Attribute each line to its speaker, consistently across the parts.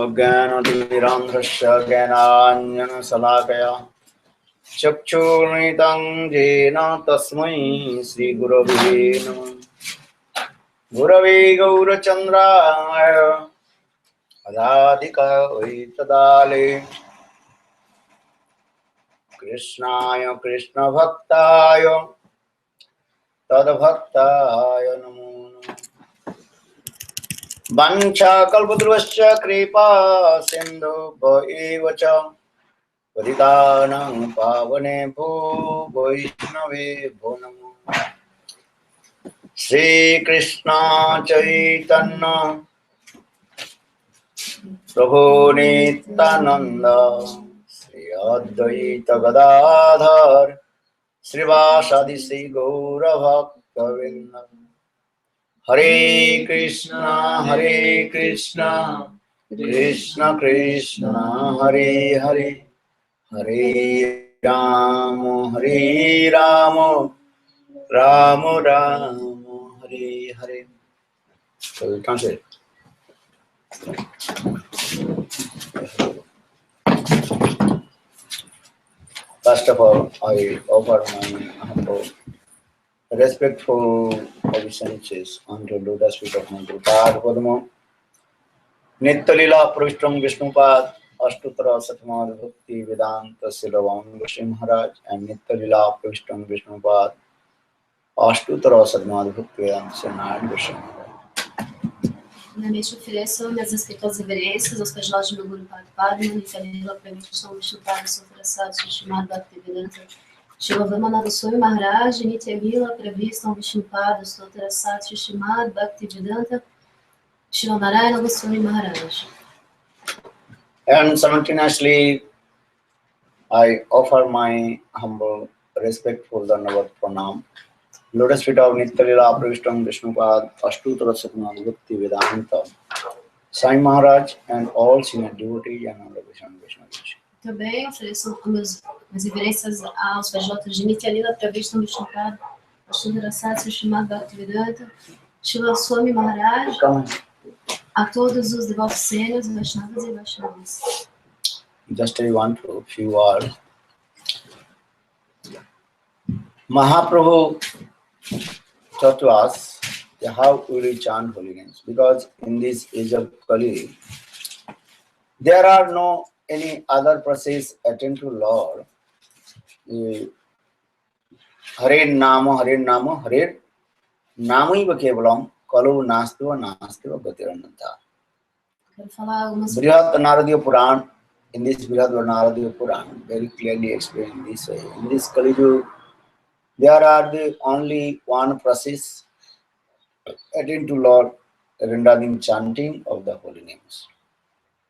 Speaker 1: अज्ञानतिमिरान्ध्रस्य ज्ञानाञ्जनशलाकया चक्षुर्मिलितं येन तस्मै श्रीगुरवे नमः। गुरवे गौरचन्द्राय राधिकायै तदालये कृष्णाय कृष्णभक्ताय तद्भक्ताय नमो नमः। वंशाकल्पतरुश्च कृपा सिन्धुभ्य एव च पतितानां पावनेभ्यो वैष्णवेभ्यो नमो। श्रीकृष्ण चैतन्य प्रभु नित्यानंद श्री अद्वैत गदाधर श्रीवासादि श्री गौरभक्तवृंद। हरे Krishna Krishna Krishna Hare Hare Hare Ram Ram Ram Hare Hare. So we translate. First of all, I offer my humble, respectful obeisances unto the lotus feet of my Guru Padma. Nitya-lila Pravishtam Vishnupad Ashtutara Satmad Bhakti Vedanta Silavan Goswami Maharaj and Nitya-lila Pravishtam Vishnupad Ashtutara Satmad Bhakti Vedanta Silavan Goswami Maharaj.
Speaker 2: Primeiramente, ofereço minhas respeitosas reverências aos pajós de meu Guru Padma, Nitya-lila Pravishtam Vishnupad Ashtutara Satmad Bhakti Vedanta Silavan Goswami Maharaj, Nitya-lila Pravishtam Vishnupad Ashtutara Satmad Bhakti Vedanta Silavan Goswami Maharaj.
Speaker 1: And simultaneously, I offer my humble, respectful Dandavat Pranam. Lotus feet of Nitya-lila Pravishtam Vishnupad Ashtutara Satmad Bhakti Vedanta Sai Maharaj and all senior devotees and all the Vishnu.
Speaker 2: Também ofereço minhas reverências aos PJs de Nitya-lila Pravishtam Vishnupad Ashtutara Satmad Bhakti Vedanta Shila Swami Maharaj, a todos os devotos sênios, Vaishnavas e Vaishnavas.
Speaker 1: Just I want to few words. Mahaprabhu taught to us how we will chant holy names, because in this age of Kali, there are no any other process attend to Lord. Hare Namo Namaiva Kevalam Kalu Nastiva Nastiva Gatirandanta. Brihat Naradiya Puran, in this Brihat Naradiya Puran, very clearly explained this way. In this Kali Yuga, there are the only one process attend to Lord regarding chanting of the holy names.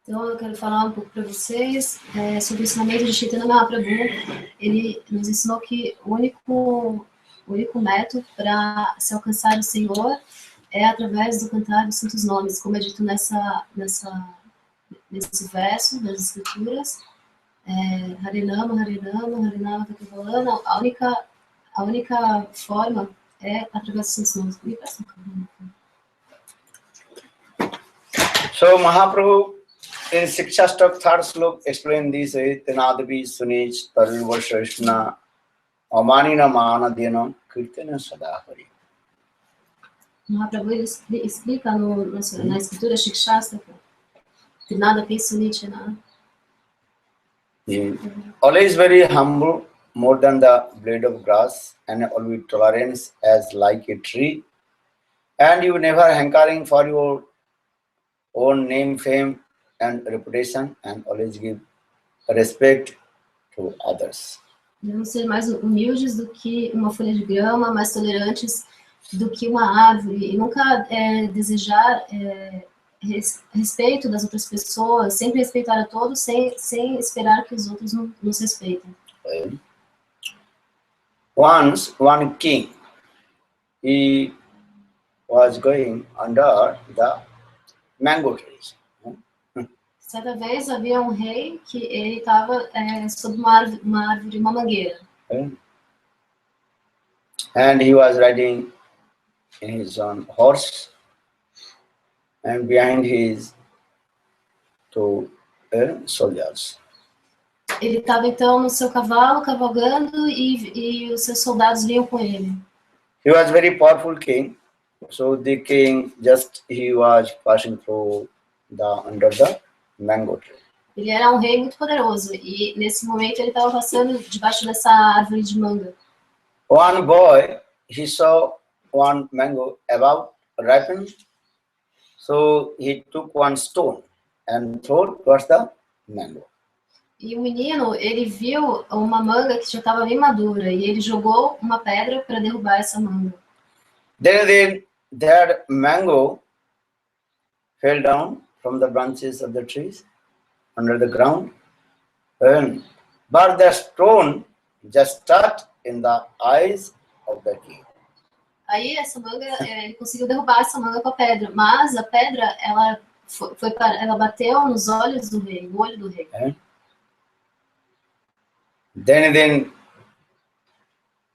Speaker 2: Então, eu quero falar pouco para vocês sobre o ensinamento de Chaitanya Mahaprabhu. Ele nos ensinou que o único método para se alcançar o Senhor é através do cantar dos santos nomes, como é dito nesse verso das Escrituras. Harinama, Harinama, Kevalana. A única forma é através dos santos nomes.
Speaker 1: So, Mahaprabhu in Sikshastak third slok explained this way, Tenadavi Sunich Tarivashashna Amanina Manadhyana Kirtana Sadahari.
Speaker 2: Mahaprabhu explica na escritura Shikshastra, Tenadavi Sunich.
Speaker 1: Always very humble, more than the blade of grass, and always tolerance as like a tree, and you never hankering for your own name, fame, and reputation, and always give respect to others.
Speaker 2: Devemos ser mais humildes do que uma folha de grama, mais tolerantes do que uma árvore, e nunca desejar respeito das outras pessoas, sempre respeitar a todos, sem esperar que os outros nos respeitem.
Speaker 1: Once, one king, he was going under the mango trees.
Speaker 2: Certa vez havia rei que ele estava sob uma árvore, uma mangueira.
Speaker 1: And he was riding in his own horse, and behind his to soldiers.
Speaker 2: Ele estava então no seu cavalo, cavalgando, e os seus soldados vinham com ele.
Speaker 1: He was very powerful king. So the king he was passing through under the mango tree.
Speaker 2: Ele era um rei muito poderoso e nesse momento ele estava passando debaixo dessa árvore de manga.
Speaker 1: One boy, he saw one mango about ripened, so he took one stone and threw towards the mango.
Speaker 2: E o menino, ele viu uma manga que já estava bem madura e ele jogou uma pedra para derrubar essa manga.
Speaker 1: Then that mango fell down from the branches of the trees under the ground, but the stone just stuck in the eyes of the king.
Speaker 2: Aí essa manga, ele conseguiu derrubar essa manga com a pedra, mas a pedra, ela ela bateu nos olhos do rei, no olho do rei.
Speaker 1: Then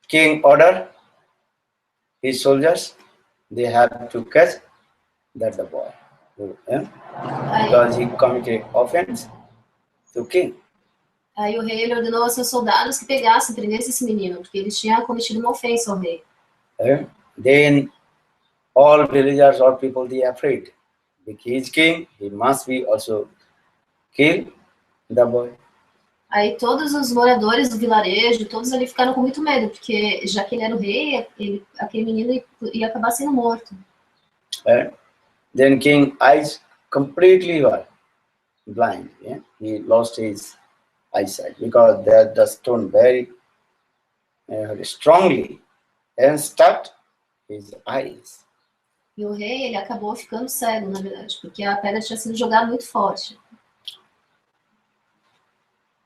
Speaker 1: king ordered his soldiers, they had to catch that the boy, because he committed offense to king.
Speaker 2: Aí o rei ele ordenou aos seus soldados que pegassem, prendessem esse menino, porque ele tinha cometido uma ofensa ao rei.
Speaker 1: Then all villagers or people they afraid. Because he is king, he must be also kill the boy.
Speaker 2: Aí todos os moradores do vilarejo, todos ali ficaram com muito medo, porque já que ele era o rei, aquele menino ia acabar sendo morto.
Speaker 1: Then king eyes completely were blind. Yeah? He lost his eyesight because the stone very strongly and stuck his eyes.
Speaker 2: E o rei, ele acabou ficando cego, na verdade, porque a pedra tinha sido jogada muito forte.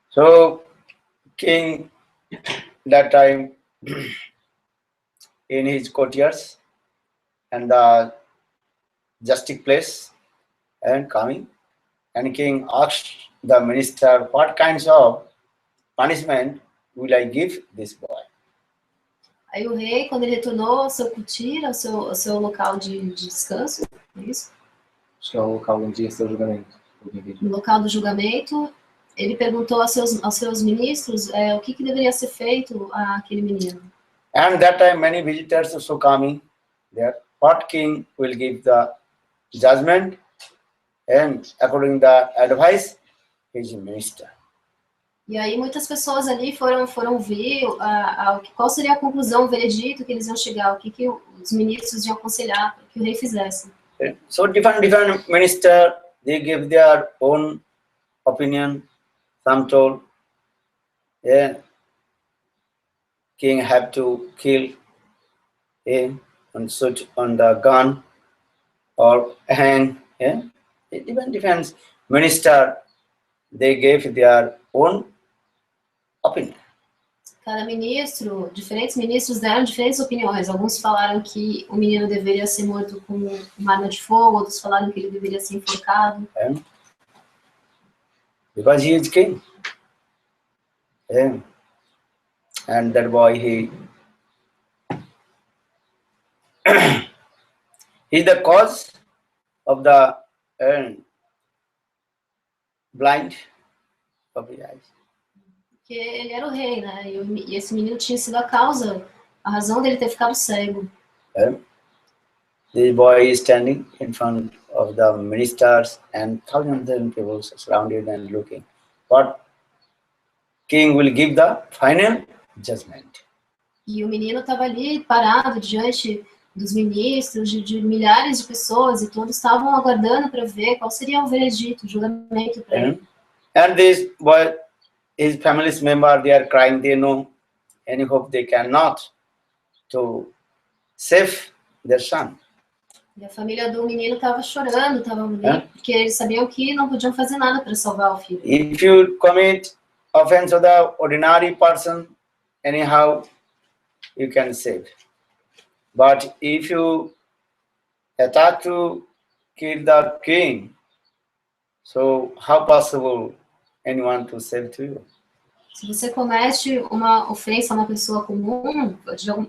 Speaker 1: So, king that time in his courtiers and the justice place and coming, and king asked the minister, what kinds of punishment will I give this boy?
Speaker 2: Aí o rei, quando ele retornou ao seu cutir, ao seu local de descanso, é isso?
Speaker 3: Acho que é o local onde ia ser o julgamento.
Speaker 2: No local do julgamento, ele perguntou aos seus ministros o que deveria ser feito àquele menino.
Speaker 1: And that time many visitors also coming there. What king will give the judgment? And according to the advice, his minister.
Speaker 2: E aí muitas pessoas ali foram ver qual seria a conclusão, o veredito que eles iam chegar, o que os ministros iam aconselhar que o rei fizesse.
Speaker 1: So different minister, they give their own opinion. Some told, king have to kill him and shoot on the gun or hang. Yeah? It even depends. Minister, they gave their own opinion.
Speaker 2: Cada ministro, diferentes ministros deram diferentes opiniões. Alguns falaram que o menino deveria ser morto com uma arma de fogo, outros falaram que ele deveria ser enforcado.
Speaker 1: Because he is king. And that boy, he's the cause of the blind of the eyes.
Speaker 2: Porque ele era o rei, né? E esse menino tinha sido a razão dele ter ficado cego.
Speaker 1: This boy is standing in front of the ministers and thousands of people surrounded and looking. What king will give the final judgment?
Speaker 2: E o menino estava ali parado diante dos ministros, de milhares de pessoas, e todos estavam aguardando para ver qual seria o veredito, o julgamento para ele.
Speaker 1: And this boy, his family's member, they are crying. They know any hope they cannot to save their son.
Speaker 2: E a família do menino estava chorando, porque eles sabiam que não podiam fazer nada para salvar o filho.
Speaker 1: If you commit offense to the ordinary person, anyhow, you can save. But if you attack to kill the king, so how possible anyone to save to you?
Speaker 2: Se você comete uma ofensa a uma pessoa comum,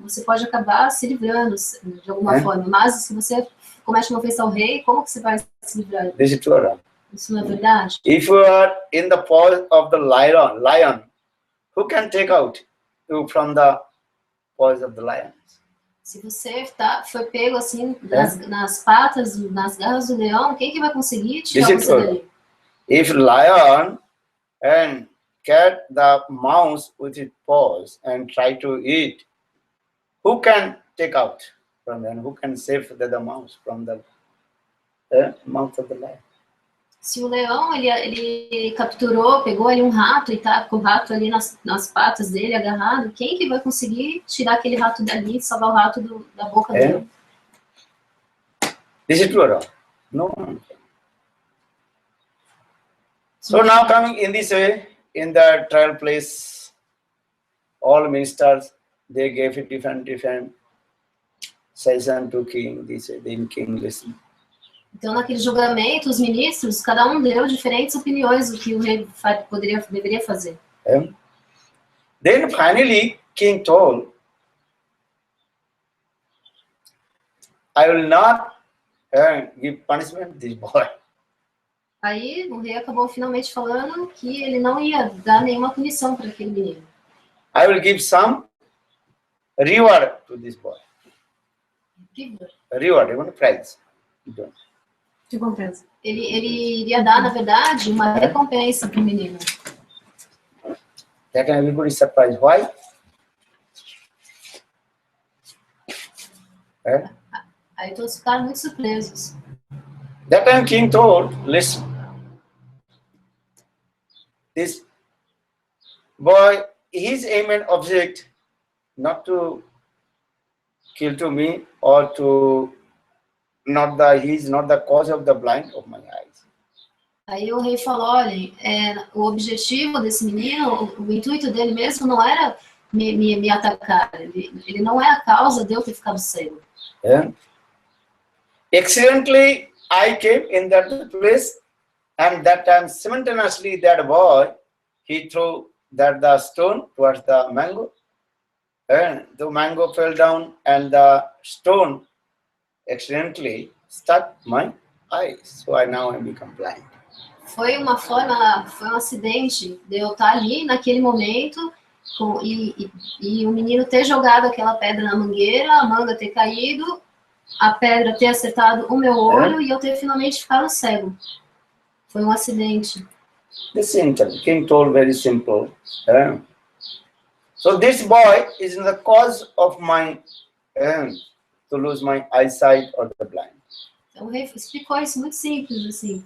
Speaker 2: você pode acabar se livrando de alguma forma. Mas se você comete uma ofensa ao rei, como que você vai se livrar?
Speaker 1: This is true.
Speaker 2: Isso não é verdade?
Speaker 1: If you are in the paws of the lion, who can take out you from the paws of the lion?
Speaker 2: Se você foi pego assim nas patas, nas garras do leão, quem que vai conseguir tirar você dali?
Speaker 1: If lion and catch the mouse with its paws and try to eat, who can take out from them? Who can save the mouse from the mouth of the lion?
Speaker 2: Se o leão ele capturou, pegou ali um rato e tá com o rato ali nas patas dele agarrado, quem que vai conseguir tirar aquele rato dali, salvar o rato da boca do leão?
Speaker 1: This is true or wrong? No. So now coming in this way, in the trial place, all ministers, they gave a different session to king. This then king listened.
Speaker 2: Então, naquele julgamento, os ministros, cada um deu diferentes opiniões do que o rei deveria fazer.
Speaker 1: Then finally, king told, I will not give punishment to this boy.
Speaker 2: Aí, o rei acabou finalmente falando que ele não ia dar nenhuma punição para aquele menino.
Speaker 1: I will give some reward to this boy. Reward, even prize.
Speaker 2: Ele iria dar, na verdade, uma recompensa para o menino.
Speaker 1: That everybody is surprised. Why?
Speaker 2: Aí todos ficaram muito surpresos.
Speaker 1: That time king told, listen, this boy, his aim and object not to kill to me or to he is not the cause of the blind of my eyes.
Speaker 2: Aí o rei falou, olha, o objetivo desse menino, o intuito dele mesmo não era me atacar. Ele não é a causa de eu ter ficado cego.
Speaker 1: Accidentally, I came in that place, and that time simultaneously that boy, he threw the stone towards the mango, and the mango fell down, and the stone accidentally stuck my eyes, so I become blind.
Speaker 2: Foi um acidente de eu estar ali naquele momento e o menino ter jogado aquela pedra na mangueira, a manga ter caído, a pedra ter acertado o meu olho e eu ter finalmente ficado cego. Foi um acidente.
Speaker 1: The king told very simple. So this boy is the cause of my to lose my eyesight or the blind.
Speaker 2: Então o rei explicou isso muito simples, assim,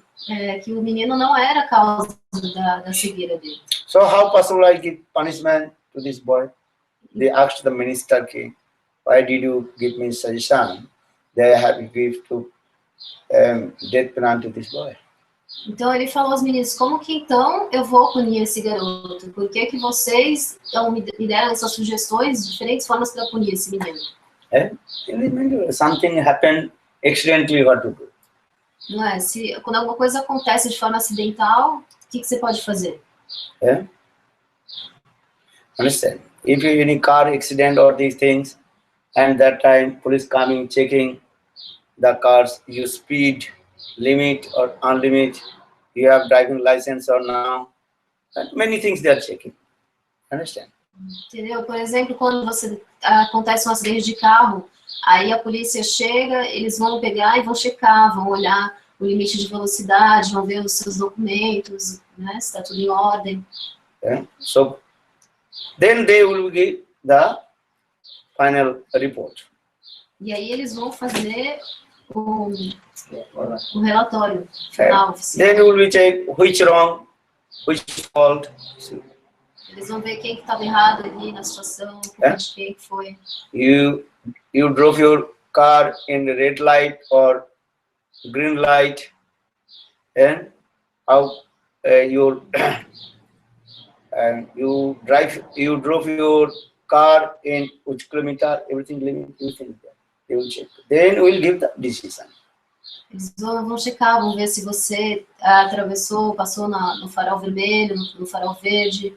Speaker 2: que o menino não era a causa da cegueira dele.
Speaker 1: So how possible I give punishment to this boy? They asked the minister king, why did you give me suggestion? They have to give to death penalty to this boy.
Speaker 2: Então ele falou aos meninos, como que então eu vou punir esse garoto? Por que vocês me deram essas sugestões, diferentes formas para punir esse menino?
Speaker 1: Something happened accidentally, what to do?
Speaker 2: Não é? Quando alguma coisa acontece de forma acidental, o que você pode fazer?
Speaker 1: Understand? If you any car accident or these things, and that time police coming checking the cars, you speed limit or unlimit, you have driving license or now, and many things they are checking. Understand?
Speaker 2: Entendeu? Por exemplo, quando acontece um acidente de carro, aí a polícia chega, eles vão pegar e vão checar, vão olhar o limite de velocidade, vão ver os seus documentos, né, se está tudo em ordem.
Speaker 1: So then they will give the final report.
Speaker 2: E aí eles vão fazer o relatório final oficial.
Speaker 1: Then you will check which wrong, which fault.
Speaker 2: Eles vão ver quem que estava errado ali na situação, quem que foi.
Speaker 1: You drove your car in the red light or green light, and how you drove your car in which kilometer, everything they will check. Then we will give the decision.
Speaker 2: Eles vão checar, vão ver se você atravessou, passou no farol vermelho, no farol verde.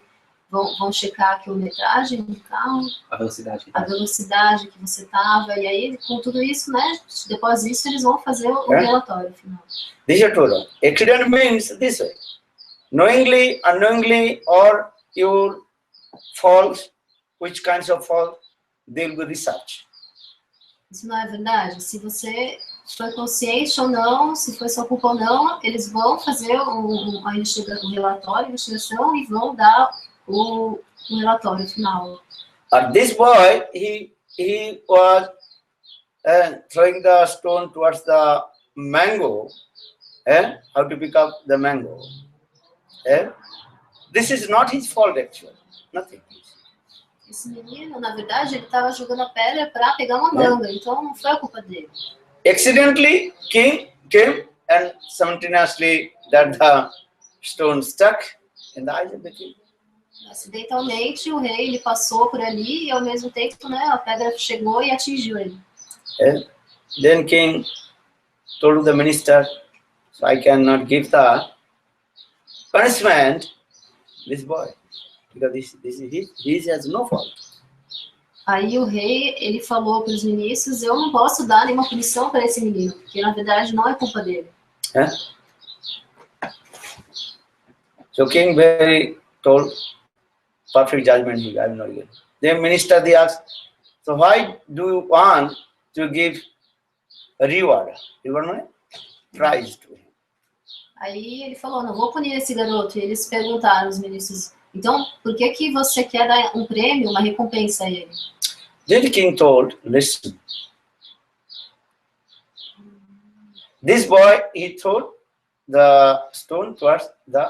Speaker 2: vão checar a quilometragem do carro,
Speaker 3: A velocidade.
Speaker 2: a velocidade que você estava, e aí, com tudo isso, né, depois disso, eles vão fazer o relatório final.
Speaker 1: This is true. Accident means this way. Knowingly, unknowingly, or your fault, which kinds of fault, they will be researched.
Speaker 2: Isso não é verdade? Se você foi consciente ou não, se foi sua culpa ou não, eles vão fazer um relatório, a investigação, e vão dar o relatório final.
Speaker 1: This boy, he was throwing the stone towards the mango, how to pick up the mango. This is not his fault actually, nothing.
Speaker 2: Esse menino, na verdade, ele estava jogando a pedra para pegar uma manga, então não foi a culpa dele.
Speaker 1: Accidentally, king came and simultaneously that the stone stuck in the eyes of the king.
Speaker 2: Acidentalmente, o rei ele passou por ali e ao mesmo tempo, né, a pedra chegou e atingiu ele.
Speaker 1: Then king told the minister, so I cannot give the punishment this boy because he has no fault.
Speaker 2: Aí o rei ele falou para os ministros, eu não posso dar nenhuma punição para esse menino, porque na verdade não é culpa dele.
Speaker 1: So king very told perfect judgment he I will not give. Then minister they asked, so why do you want to give a reward? Reward means prize to him.
Speaker 2: Aí ele falou, não vou punir esse garoto. E eles perguntaram, os ministros, então por que que você quer dar um prêmio, uma recompensa a ele?
Speaker 1: Then the king told, listen, this boy, he threw the stone towards the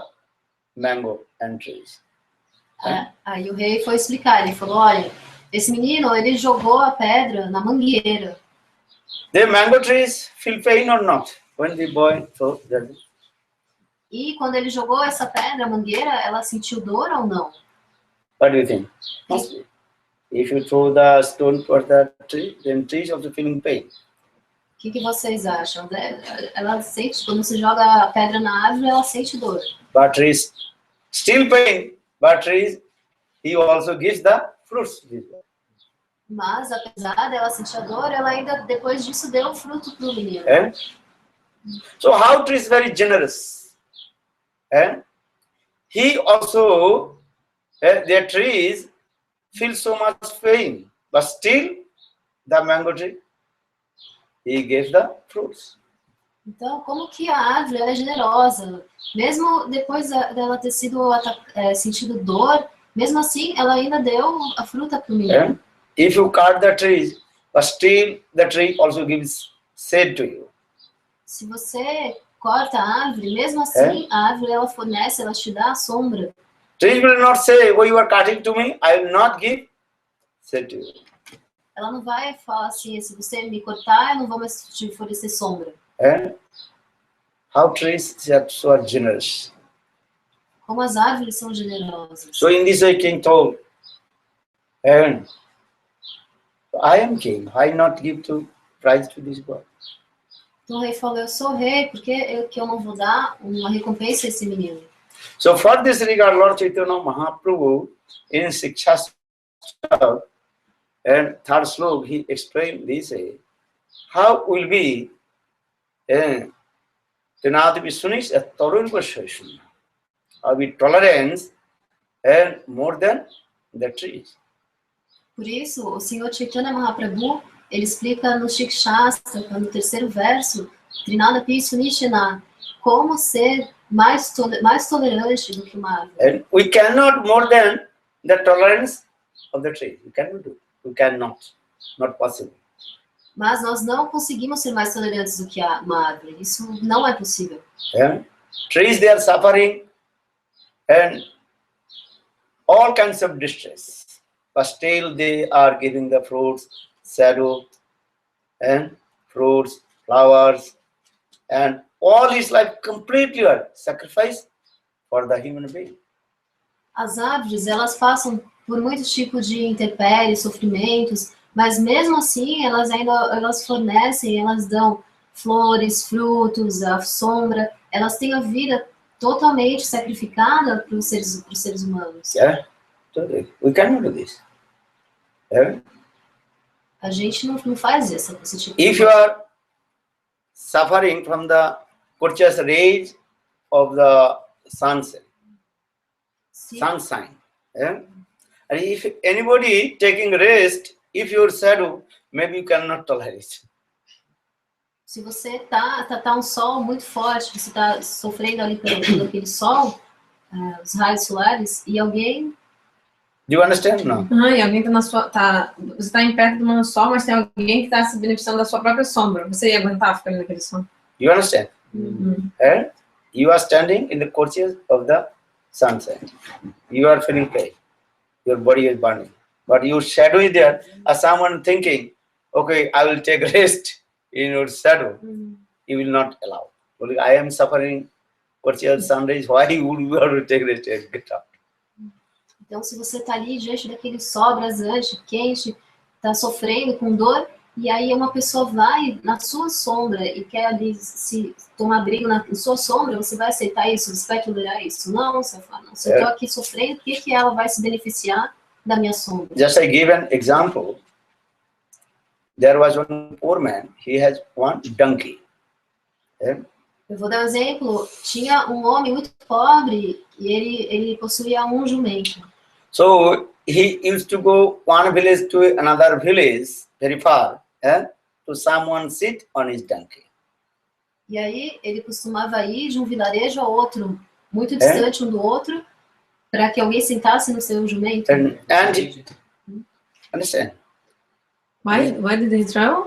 Speaker 1: mango and trees.
Speaker 2: Aí o rei foi explicar, ele falou, olha, esse menino, ele jogou a pedra na mangueira.
Speaker 1: The mango trees feel pain or not when the boy threw that.
Speaker 2: E quando ele jogou essa pedra, a mangueira, ela sentiu dor ou não?
Speaker 1: What do you think? If you throw the stone towards the tree, then trees also feeling pain.
Speaker 2: O que vocês acham? Ela sente, quando você joga a pedra na árvore, ela sente dor.
Speaker 1: But trees still pain, but trees, he also gives the fruits.
Speaker 2: Mas, apesar dela sentir a dor, ela ainda, depois disso, deu o fruto para o menino.
Speaker 1: So how trees very generous. He also, their trees feel so much pain, but still the mango tree, he gave the fruits.
Speaker 2: Então, como que a árvore ela é generosa? Mesmo depois dela ter sentido dor, mesmo assim, ela ainda deu a fruta para o menino.
Speaker 1: If you cut the trees, but still the tree also gives shade to you.
Speaker 2: Se você corta a árvore, mesmo assim, a árvore ela fornece, ela te dá a sombra.
Speaker 1: Trees will not say, oh, you are cutting to me, I will not give shade to you.
Speaker 2: Ela não vai falar assim, se você me cortar, eu não vou mais te fornecer sombra.
Speaker 1: How trees are so generous.
Speaker 2: Como as árvores são generosas.
Speaker 1: So in this way, king told, I am king. Why not give prize to this boy?
Speaker 2: Então o rei falou, eu sou rei, por que eu não vou dar uma recompensa a esse menino?
Speaker 1: So for this regard, Lord Chaitanya Mahaprabhu in Shiksha and third slok, he explained this way. How will be Tenadi Vishunish a Torun Vashashuna? How be tolerance and more than the trees.
Speaker 2: Por isso, o Senhor Chaitanya Mahaprabhu, ele explica no Shikshastra, no terceiro verso, Trinada Pisunishana, como ser mais tolerante do que uma árvore.
Speaker 1: And we cannot more than the tolerance of the tree. We cannot do. We cannot. Not possible.
Speaker 2: Mas nós não conseguimos ser mais tolerantes do que uma árvore. Isso não é possível.
Speaker 1: Trees, they are suffering and all kinds of distress. But still they are giving the fruits, shadow, and fruits, flowers, and all is like completely a sacrifice for the human being.
Speaker 2: As árvores, elas passam por muitos tipos de intempéries, sofrimentos, mas mesmo assim elas fornecem, elas dão flores, frutos, a sombra, elas têm a vida totalmente sacrificada para os seres humanos.
Speaker 1: Yeah. We cannot do this. Yeah?
Speaker 2: A gente não faz esse tipo de
Speaker 1: If you are suffering from the courteous rays of the sunset, sunshine, yeah? And if anybody taking rest, if you're shadow, maybe you cannot tolerate it.
Speaker 2: Se você tá um sol muito forte, você tá sofrendo ali pelo aquele sol, os raios solares, e alguém...
Speaker 1: Do you understand now?
Speaker 4: E alguém tá na sua... você tá em perto do sol, mas tem alguém que tá se beneficiando da sua própria sombra. Você ia aguentar ficar naquele sol?
Speaker 1: You understand? Yeah? You are standing in the courtyard of the sunset. You are feeling pain. Your body is burning. But your shadow is there. As someone thinking, okay, I will take rest in your shadow. You will not allow. Only I am suffering courtyard sunrise. Why would you have to take rest and get up?
Speaker 2: Então, se você tá ali diante daquele sol brasante, quente, tá sofrendo com dor, e aí uma pessoa vai na sua sombra e quer ali se tomar abrigo na sua sombra, você vai aceitar isso? Você vai tolerar isso? Não, você vai falar, não. Se eu tô aqui sofrendo, por que ela vai se beneficiar da minha sombra?
Speaker 1: Just I give an example. There was one poor man. He has one donkey. Yeah?
Speaker 2: Eu vou dar um exemplo. Tinha um homem muito pobre e ele possuía um jumento.
Speaker 1: So he used to go one village to another village, very far, to someone sit on his donkey.
Speaker 2: E aí ele costumava ir de um vilarejo a outro, muito distante um do outro, para que alguém sentasse no seu jumento.
Speaker 1: And understand?
Speaker 4: Why did he travel?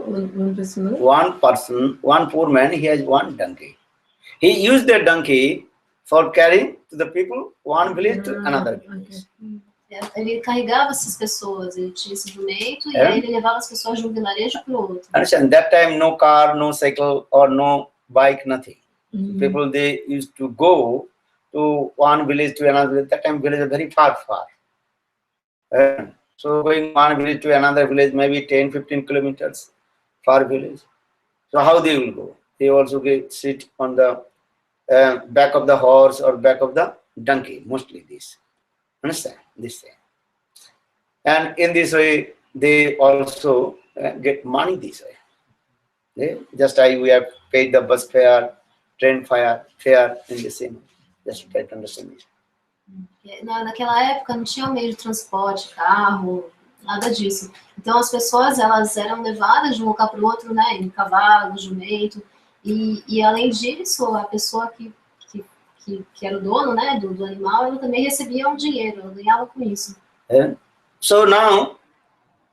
Speaker 1: One person, one poor man, he has one donkey. He used the donkey for carrying to the people one village to another village.
Speaker 2: Ele carregava essas pessoas, ele tinha esse jumento e aí ele levava as pessoas de um vilarejo para o outro.
Speaker 1: Understand? That time no car, no cycle or no bike, nothing. People they used to go to one village to another village. That time village is very far. So going one village to another village, maybe 10-15 kilometers far village. So how they will go? They also sit on the back of the horse or back of the donkey, mostly this. Understand? This thing. And in this way, they also get money this way. Just like we have paid the bus fare, train fare in the same way. Just try to understand this.
Speaker 2: Naquela época não tinha meio de transporte, carro, nada disso. Então as pessoas elas eram levadas de um local para o outro, né, em cavalo, jumento, e além disso a pessoa que era o dono, né, do animal, ela também recebia um dinheiro, ela ganhava com isso.
Speaker 1: So now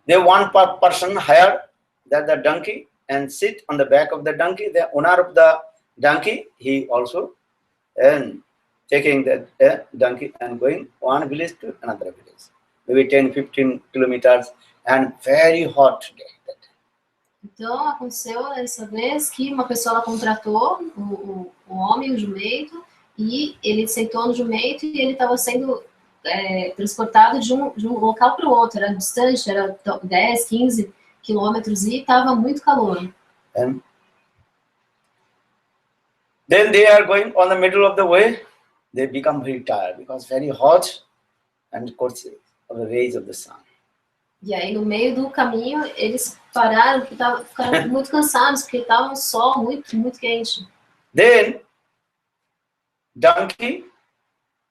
Speaker 1: the one person hired the donkey and sit on the back of the donkey. The owner of the donkey, he also taking the donkey and going one village to another village, maybe 10-15 kilometers, and very hot day.
Speaker 2: Então aconteceu dessa vez que uma pessoa ela contratou o homem, o jumento, e ele sentou no jumento e ele estava sendo transportado de um local para o outro, era distante, era 10, 15 quilômetros e estava muito calor.
Speaker 1: And then they are going on the middle of the way. They become very tired because very hot and of course of the rays of the sun.
Speaker 2: E aí no meio do caminho eles pararam, ficaram muito cansados porque estava um sol muito, muito quente.
Speaker 1: Then donkey,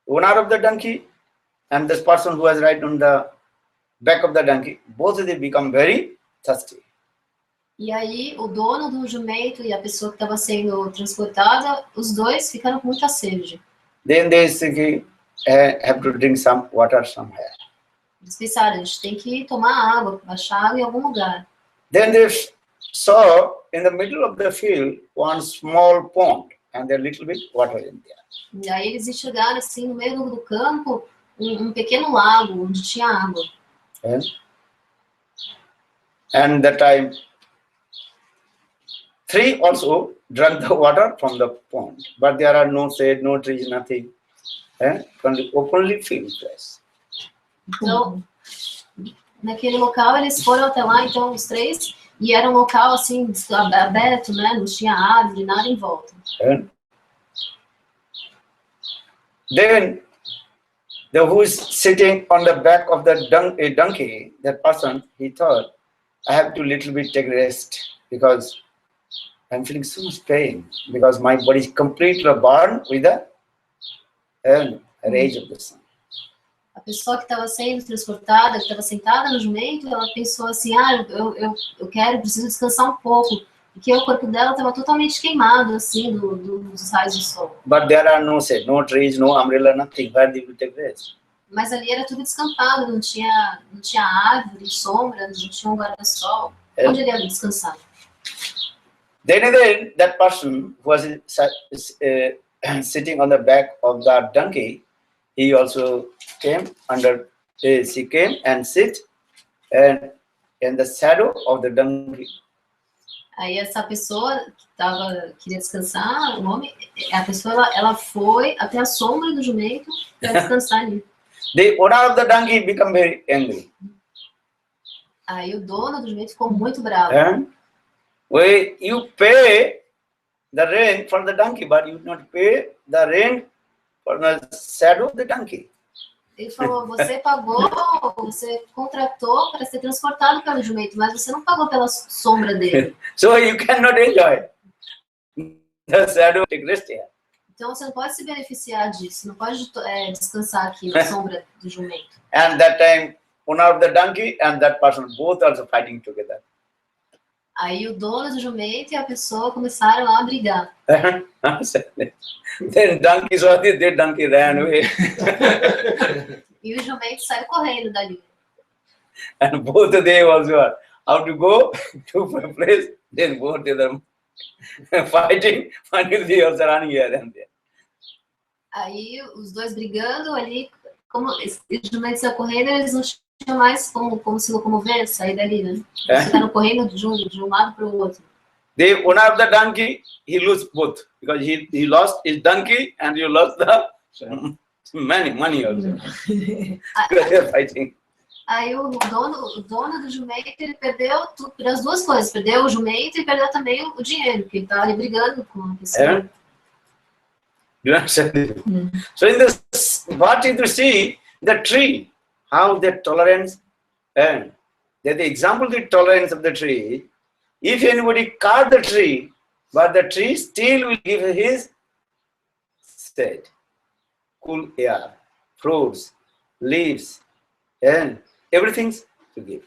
Speaker 1: owner of the donkey, and this person who was right on the back of the donkey, both of them become very thirsty.
Speaker 2: E aí o dono do jumento e a pessoa que estava sendo transportada, os dois ficaram com muita sede.
Speaker 1: Then they say, have to drink some water somewhere.
Speaker 2: Eles pensaram, a gente tem que tomar água, baixar água em algum lugar.
Speaker 1: Then they saw in the middle of the field one small pond and a little bit water in there.
Speaker 2: E aí eles enxergaram assim no meio do campo um pequeno lago onde tinha água.
Speaker 1: And that time, three also drank the water from the pond, but there are no shade, no trees, nothing. Openly field place.
Speaker 2: Então, naquele local eles foram até lá, então os três, e era um local assim aberto, né? Não tinha árvore, nada em volta.
Speaker 1: Then who is sitting on the back of the donkey, that person, he thought, I have to little bit take rest because I'm feeling so much pain because my body is completely burned with the rage of the sun.
Speaker 2: A pessoa que estava sendo transportada, que estava sentada no jumento, ela pensou assim, preciso descansar um pouco, porque o corpo dela estava totalmente queimado, assim, dos raios do sol.
Speaker 1: But there are no trees, no umbrella, nothing. Where they will take rest?
Speaker 2: Mas ali era tudo descampado, não tinha árvore, sombra, não tinha um guarda-sol. Onde ele ia descansar?
Speaker 1: Then that person who was sitting on the back of that donkey, he also came he came and sit and in the shadow of the donkey.
Speaker 2: Aí essa pessoa que queria descansar, o homem, a pessoa ela foi até a sombra do jumento para descansar ali.
Speaker 1: The owner of the donkey become very angry.
Speaker 2: Aí o dono do jumento ficou muito bravo.
Speaker 1: You pay the rent for the donkey, but you not pay the rent for the shadow of the donkey.
Speaker 2: Ele falou, você contratou para ser transportado pelo jumento, mas você não pagou pela sombra dele.
Speaker 1: So you cannot enjoy the shadow, take rest here.
Speaker 2: Então você não pode se beneficiar disso, não pode descansar aqui na sombra do jumento.
Speaker 1: And that time, owner of the donkey and that person both also fighting together.
Speaker 2: Aí o dono do jumento e a pessoa começaram a brigar.
Speaker 1: Then donkey saw this, the donkey ran away.
Speaker 2: E o jumento saiu correndo dali.
Speaker 1: And both of them also are how to go to a place, then both of them fighting, finally they also running here and there.
Speaker 2: Aí os dois brigando ali, como o jumento saiu correndo, eles não tinham mais como se locomover, sair dali, né? Eles ficaram correndo de um lado para o outro.
Speaker 1: The owner of the donkey, he lose both because he lost his donkey and he lost the money also. Because they're fighting.
Speaker 2: Aí o dono do jumento, ele perdeu as duas coisas, perdeu o jumento e perdeu também o dinheiro, porque ele estava ali brigando com a pessoa.
Speaker 1: You understand? So in this, what you see, the tree, how the tolerance and the example of the tolerance of the tree. If anybody cut the tree, but the tree still will give his shade, cool air, fruits, leaves, and everything to give.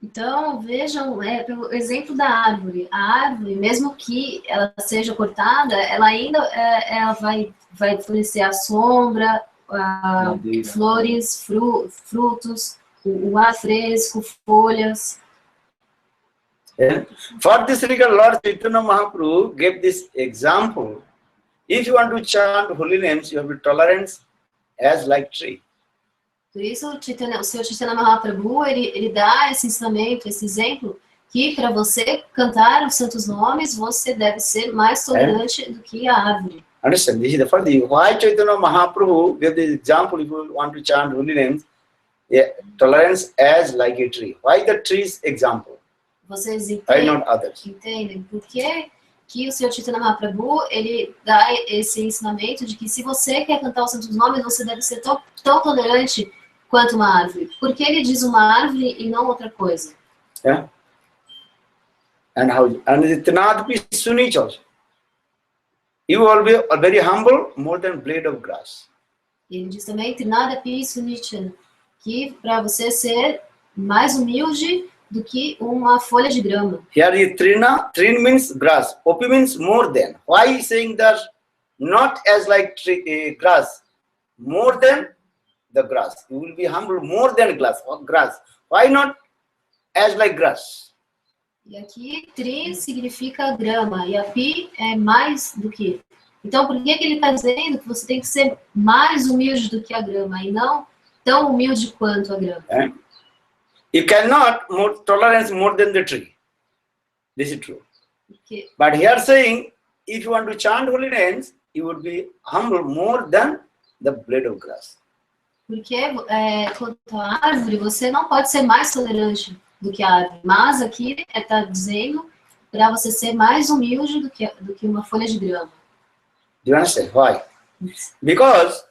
Speaker 2: Então, vejam, pelo exemplo da árvore. A árvore, mesmo que ela seja cortada, ela ainda ela vai fornecer a sombra, flores, frutos, o ar fresco, folhas.
Speaker 1: For this reason, Lord Chaitanya Mahaprabhu gave this example. If you want to chant holy names, you have to tolerance as like tree.
Speaker 2: Por isso, o Sr. Chaitanya Mahaprabhu, ele dá esse ensinamento, esse exemplo, que para você cantar os santos nomes, você deve ser mais tolerante do que a árvore.
Speaker 1: Understand? This is the first thing. Why Chaitanya Mahaprabhu gave this example? If you want to chant holy names, tolerance as like a tree. Why the tree's example?
Speaker 2: Vocês
Speaker 1: entendem
Speaker 2: por que o Sr. Chaitanya Mahaprabhu, ele dá esse ensinamento de que se você quer cantar os santos nomes, você deve ser tão tolerante quanto uma árvore. Por que ele diz uma árvore e não outra coisa?
Speaker 1: Yeah. And it's not be sunich also. You will be very humble, more than blade of grass.
Speaker 2: Ele diz também, Trinada Pisunichana, que para você ser mais humilde do que uma folha de grama.
Speaker 1: Here is Trina means grass. Opi means more than. Why is saying that not as like grass, more than the grass? You will be humble more than grass. Why not as like grass?
Speaker 2: E aqui, tri significa grama, e a pi é mais do que. Então, por que ele está dizendo que você tem que ser mais humilde do que a grama, e não tão humilde quanto a grama?
Speaker 1: You cannot tolerance more than the tree. This is true.
Speaker 2: Okay.
Speaker 1: But here saying, if you want to chant holy names, you would be humble more than the blade of grass.
Speaker 2: Porque quanto à árvore, você não pode ser mais tolerante do que a árvore. Mas aqui está dizendo para você ser mais humilde do que uma folha de grama.
Speaker 1: Do you understand why? Because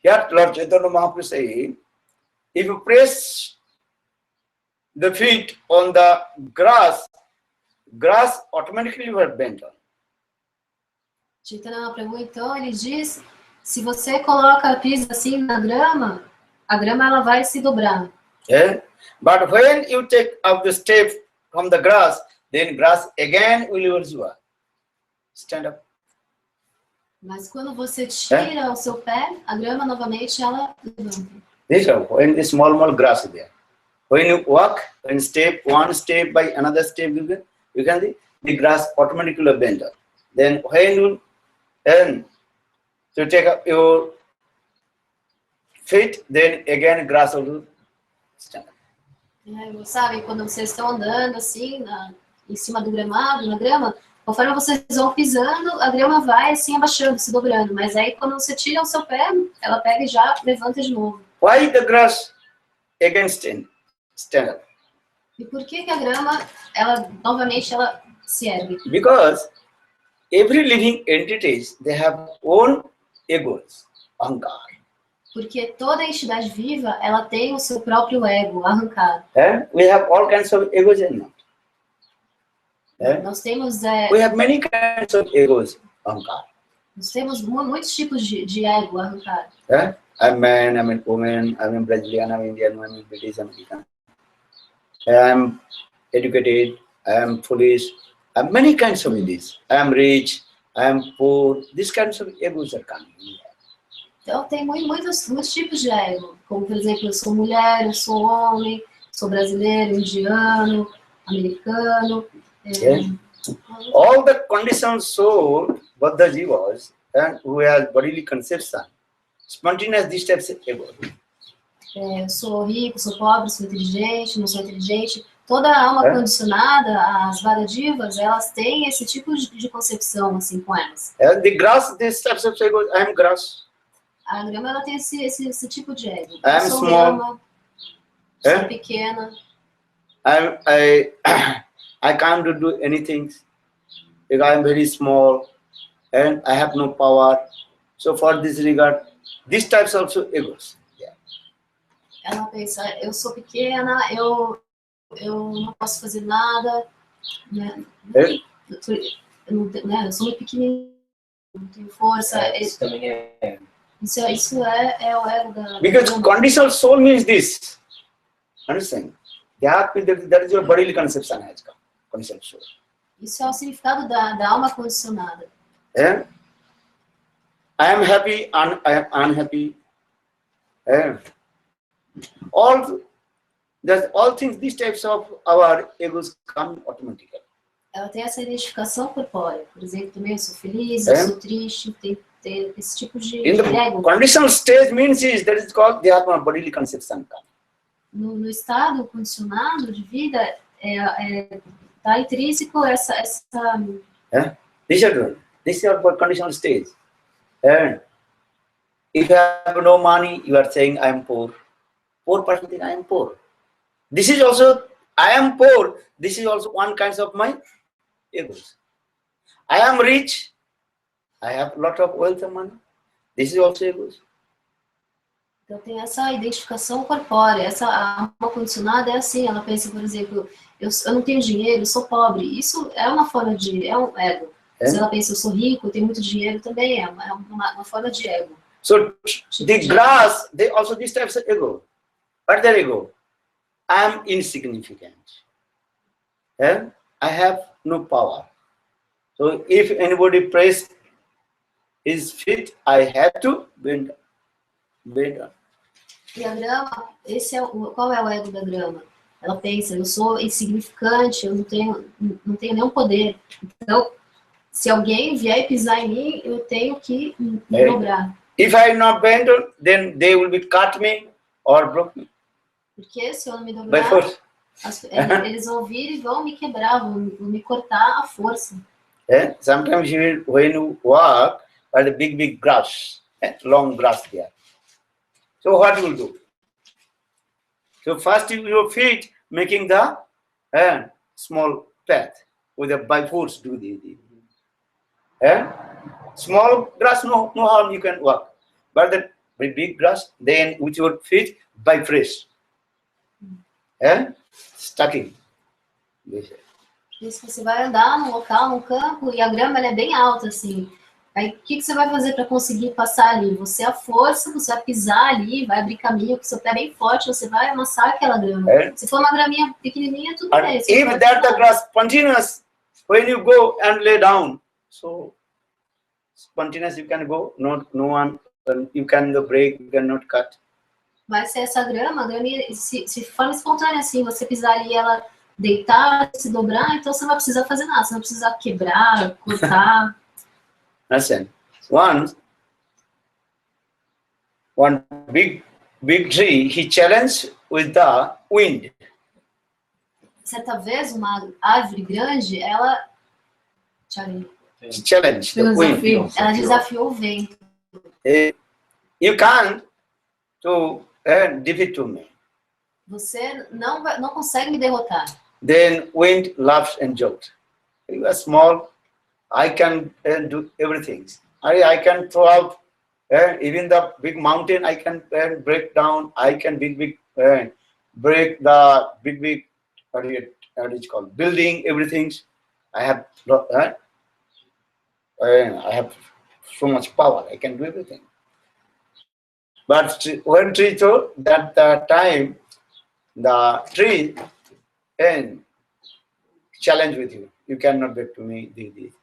Speaker 1: Here Lord Chaitanya Mahaprabhu say, if you press the feet on the grass, grass automatically will bend on.
Speaker 2: Chaitanya Mahaprabhu, então, ele diz, se você coloca a pisa assim na grama, a grama ela vai se dobrar.
Speaker 1: Yeah? But when you take up the step from the grass, then grass again will also stand up.
Speaker 2: Mas quando você tira o seu pé, a grama novamente ela levanta.
Speaker 1: This is when the small grass is there. When you walk, when step one step by another step, you can see the grass automatically bend up. Then when you to take up your feet, then again grass will stand up.
Speaker 2: Sabe, quando vocês estão andando assim, em cima do gramado, na grama, conforme vocês vão pisando, a grama vai assim abaixando, se dobrando. Mas aí quando você tira o seu pé, ela pega e já levanta de novo.
Speaker 1: Why the grass again stand up?
Speaker 2: E por que a grama, ela novamente ela se ergue?
Speaker 1: Because every living entities, they have own egos, ahankar.
Speaker 2: Porque toda entidade viva, ela tem o seu próprio ego, arrancado.
Speaker 1: We have all kinds of egos in them.
Speaker 2: Nós temos
Speaker 1: We have many kinds of egos, ahankar.
Speaker 2: nós temos muitos tipos de ego arrancado.
Speaker 1: I'm man, I'm a woman, I'm a Brazilian, I'm Indian, I'm British, American. I'm educated, I'm foolish, I'm many kinds of this. I'm rich, I'm poor. These kinds of egos are coming.
Speaker 2: Então tem muitos tipos de ego. Como, por exemplo, eu sou mulher, eu sou homem, sou brasileiro, indiano, americano.
Speaker 1: All the conditioned soul, Buddha jivas, and who has bodily conception, spontaneous these types of ego.
Speaker 2: Eu sou rico, sou pobre, sou inteligente, não sou inteligente. Toda alma condicionada, as Vadadivas, elas têm esse tipo de concepção assim com elas.
Speaker 1: The grass, these types of ego, I am grass.
Speaker 2: A grama ela tem esse tipo de ego.
Speaker 1: I am
Speaker 2: Eu sou
Speaker 1: small.
Speaker 2: grama, sou pequena.
Speaker 1: I can't do anything because I am very small and I have no power. So for this regard, these types also egos.
Speaker 2: Ela pensa, eu sou pequena, eu não posso fazer nada, né? Eu sou muito pequenininha, não tenho força.
Speaker 3: Isso também é.
Speaker 2: Isso é o ego da...
Speaker 1: Because conditional soul means this. Understand? That is your bodily conception has come. Conditional soul.
Speaker 2: Isso é o significado da alma condicionada.
Speaker 1: I am happy and I am unhappy. All things, these types of our egos come automatically.
Speaker 2: Ela tem essa identificação corpórea. Por exemplo, também eu sou feliz, eu sou triste, tem esse tipo de
Speaker 1: In the
Speaker 2: ego.
Speaker 1: conditional stage means that is called the Atma bodily conception.
Speaker 2: No estado condicionado de vida, tá intrínseco essa
Speaker 1: This is your conditional stage. If you have no money, you are saying I am poor. Poor person thinks I am poor. This is also I am poor. This is also one kind of my egos. I am rich. I have a lot of wealth and money. This is also egos.
Speaker 2: Então tem essa identificação corpórea, essa alma condicionada é assim, ela pensa, por exemplo, eu não tenho dinheiro, eu sou pobre, isso é uma forma é um ego. Se ela pensa, eu sou rico, eu tenho muito dinheiro, também é uma forma de ego.
Speaker 1: So the grass, they also these types of ego. What their ego? I am insignificant. I have no power. So if anybody press his feet, I have to bend down.
Speaker 2: E a grama, qual é o ego da grama? Ela pensa, eu sou insignificante, eu não tenho nenhum poder. Então, se alguém vier e pisar em mim, eu tenho que me dobrar.
Speaker 1: If I not bend, then they will be cut me or broke me.
Speaker 2: Porque se eu não me
Speaker 1: By
Speaker 2: dobrar,
Speaker 1: force.
Speaker 2: eles vão vir e vão me quebrar, vão me cortar à força.
Speaker 1: Sometimes when you walk, the big grass, long grass there. So what you will do? So first your feet making the small path with a by force do the small grass no harm you can walk, but the very big grass, then with your feet by fresh. Stucking.
Speaker 2: Isso, você vai andar num local, num campo, e a grama ela é bem alta, assim. Aí, o que você vai fazer para conseguir passar ali? Você, a força, você vai pisar ali, vai abrir caminho, com seu pé bem forte, você vai amassar aquela grama. Se for uma graminha pequenininha, tudo bem.
Speaker 1: If that the grass continuous, when you go and lay down, so spontaneous you can go, no one, you can break, you cannot cut.
Speaker 2: Vai ser essa grama, a graminha, se forma espontânea assim, você pisar ali, ela deitar, se dobrar, então você não vai precisar fazer nada, você não vai precisar quebrar, cortar.
Speaker 1: Listen, one big tree, he challenged with the wind.
Speaker 2: Certa vez, uma árvore grande, ela
Speaker 1: Challenge the wind.
Speaker 2: Ela desafiou o vento.
Speaker 1: You can't to defeat to me.
Speaker 2: Você não consegue me derrotar.
Speaker 1: Then wind laughs and jokes. You are small. I can do everything. I can throw out even the big mountain. I can break down. I can break the big what is it called, building, everything. I have so much power. I can do everything. But when tree told that time, the tree challenge with you. You cannot break to me this.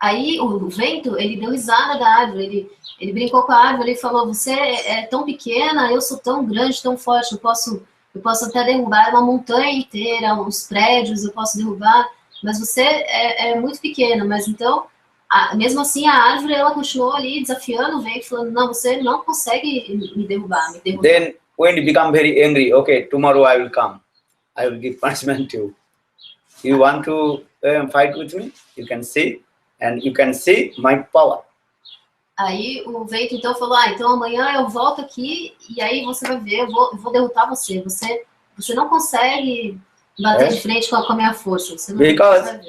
Speaker 2: Aí o vento, ele deu risada da árvore, ele brincou com a árvore, ele falou, você é tão pequena, eu sou tão grande, tão forte, eu posso até derrubar uma montanha inteira, uns prédios, eu posso derrubar, mas você é muito pequena. Mas então, mesmo assim, a árvore, ela continuou ali desafiando o vento, falando, não, você não consegue me derrubar.
Speaker 1: Then when you become very angry, okay, tomorrow I will come. I will give punishment to you. You want to fight with me? You can see, and you can see my power.
Speaker 2: Aí o vento então falou, então amanhã eu volto aqui e aí você vai ver, eu vou derrotar você. Você não consegue bater de frente com a minha força. Você não
Speaker 1: Because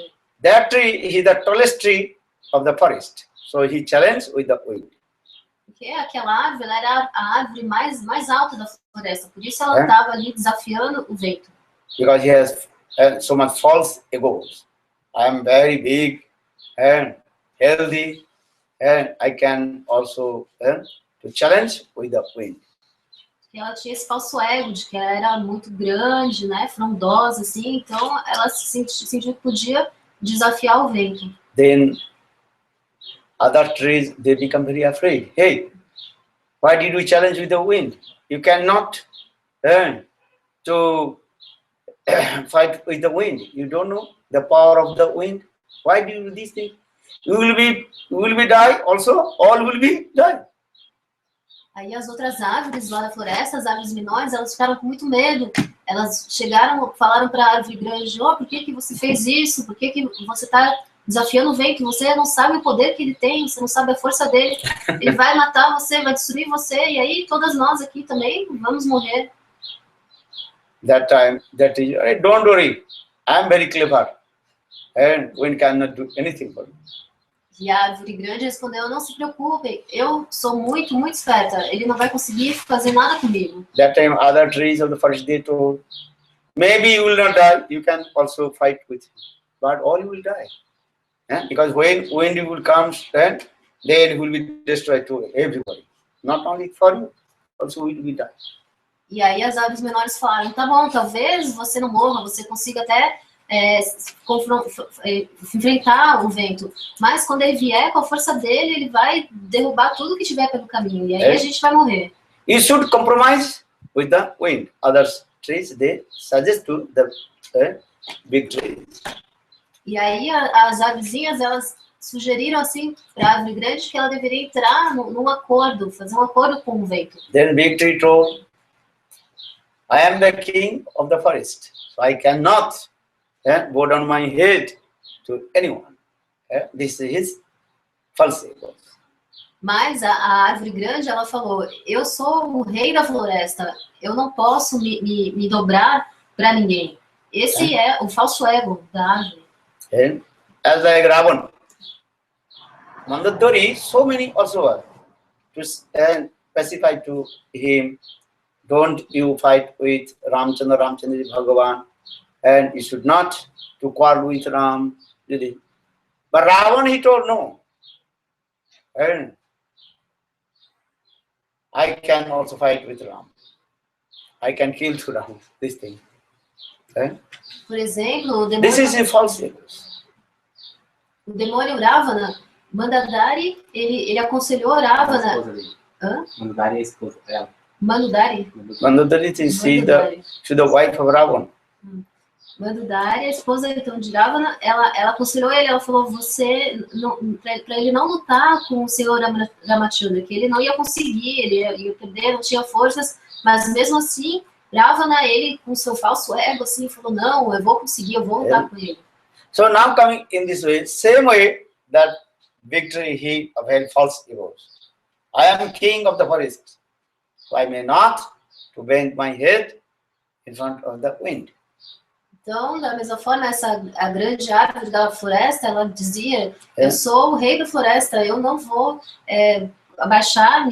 Speaker 1: that tree is the tallest tree of the forest. So he challenged with the wind.
Speaker 2: Porque aquela árvore, ela era a árvore mais alta da floresta. Por isso ela estava ali desafiando o vento.
Speaker 1: Because he has so much false egos. I am very big and healthy, and I can also to challenge with the wind.
Speaker 2: E ela tinha esse falso ego de que ela era muito grande, né, frondosa, assim. Então ela se sentiu que podia desafiar o vento.
Speaker 1: Then other trees, they become very afraid. Hey, why did you challenge with the wind? You cannot to fight with the wind. You don't know the power of the wind. Why do you do this thing? You will be die also. All will be die.
Speaker 2: Aí as outras árvores lá da floresta, as árvores menores, elas ficaram com muito medo. Elas falaram para a árvore grande, por que você fez isso? Por que você está desafiando o vento? Você não sabe o poder que ele tem, você não sabe a força dele. Ele vai matar você, vai destruir você, e aí todas nós aqui também vamos morrer.
Speaker 1: That time, don't worry, I am very clever, and wind cannot do anything for me.
Speaker 2: E a árvore grande respondeu, não se preocupem, eu sou muito, muito esperta, ele não vai conseguir fazer nada comigo.
Speaker 1: That time, other trees of the forest, they told, maybe you will not die, you can also fight with him, but all you will die. Because when wind will come, then it will be destroyed to everybody, not only for you, also will be die.
Speaker 2: E aí as árvores menores falaram, tá bom, talvez você não morra, você consiga até enfrentar o vento, mas quando ele vier com a força dele, ele vai derrubar tudo que tiver pelo caminho, e aí a gente vai morrer.
Speaker 1: You should compromise with the wind. Other trees, they suggest to the big trees.
Speaker 2: E aí as árvorezinhas, elas sugeriram assim para a árvore grande que ela deveria entrar num acordo, fazer um acordo com o vento.
Speaker 1: Then big tree told, I am the king of the forest, so I cannot go down my head to anyone. This is his false ego.
Speaker 2: Mas a árvore grande, ela falou, eu sou o rei da floresta, eu não posso me dobrar para ninguém. Esse é o falso ego da árvore.
Speaker 1: As like Ravan, Mandadori, so many also are. to specify to him, don't you fight with Ramchandra, Ramchandra is Bhagavan, and you should not to quarrel with Ram. But Ravan, he told no. And I can also fight with Ram. I can kill to Ram, this thing. And
Speaker 2: Por exemplo,
Speaker 1: this is a false ego.
Speaker 2: o demônio Ravana, Mandadari, ele aconselhou
Speaker 3: A
Speaker 2: Ravana.
Speaker 3: esposa dele.
Speaker 2: Hã?
Speaker 3: Mandadari é a esposa dela.
Speaker 2: Mandudari?
Speaker 1: Mandadari is the wife of Ravan.
Speaker 2: Mandudari, a esposa então de Ravana, ela aconselhou ele, ela falou, para ele não lutar com o senhor Ramachandra, que ele não ia conseguir, ele ia perder, não tinha forças, mas mesmo assim, Ravana, ele com seu falso ego, assim, falou, não, eu vou conseguir, eu vou lutar com ele.
Speaker 1: So now coming in this way, same way that victory he upheld false egos. I am king of the forest, so I may not to bend my head in front of the wind.
Speaker 2: Então, da mesma forma, a grande árvore da floresta, ela dizia, eu sou o rei da floresta, eu não vou me abaixar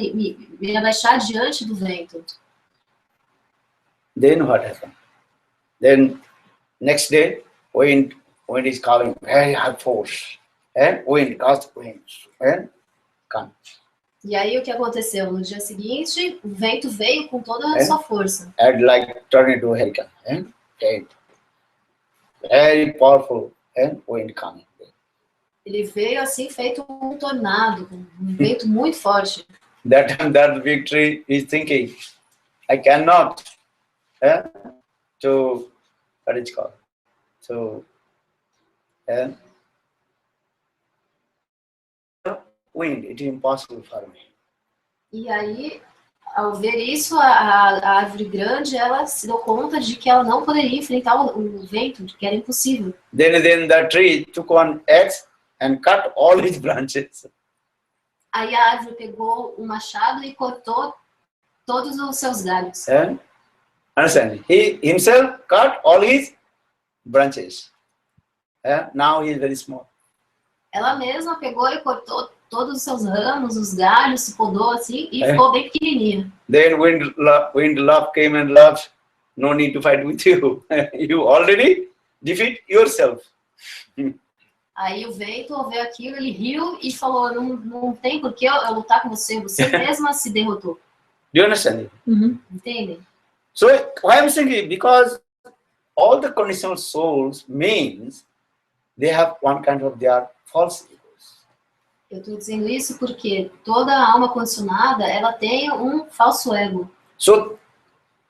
Speaker 2: diante do vento.
Speaker 1: Then what happened? Then next day, wind is coming very high force, and wind, gust winds, and come.
Speaker 2: E aí, o que aconteceu? No dia seguinte, o vento veio com toda a sua força.
Speaker 1: And like turn into a hurricane, and very powerful, and wind coming.
Speaker 2: Ele veio assim, feito um tornado, um vento muito forte.
Speaker 1: That victory is thinking, I cannot to what is called. So wind, it is impossible for me.
Speaker 2: E aí, ao ver isso, a árvore grande, ela se deu conta de que ela não poderia enfrentar o vento, de que era impossível.
Speaker 1: Then the tree took one axe and cut all its branches.
Speaker 2: Aí a árvore pegou um machado e cortou todos os seus galhos.
Speaker 1: And understand? He himself cut all his branches. Now he is very small.
Speaker 2: Ela mesma pegou e cortou todos os seus ramos, os galhos, se podou assim e ficou bem pequenininha.
Speaker 1: Then wind love came and loved. No need to fight with you. You already defeat yourself.
Speaker 2: Aí o vento ouviu aquilo, ele riu e falou, não tem por que eu lutar com você, você mesma se derrotou.
Speaker 1: Do you understand?
Speaker 2: Entendem?
Speaker 1: So why I'm saying, because all the conditional souls means they have one kind of their false egos.
Speaker 2: Eu estou dizendo isso porque toda alma condicionada, ela tem um falso ego.
Speaker 1: So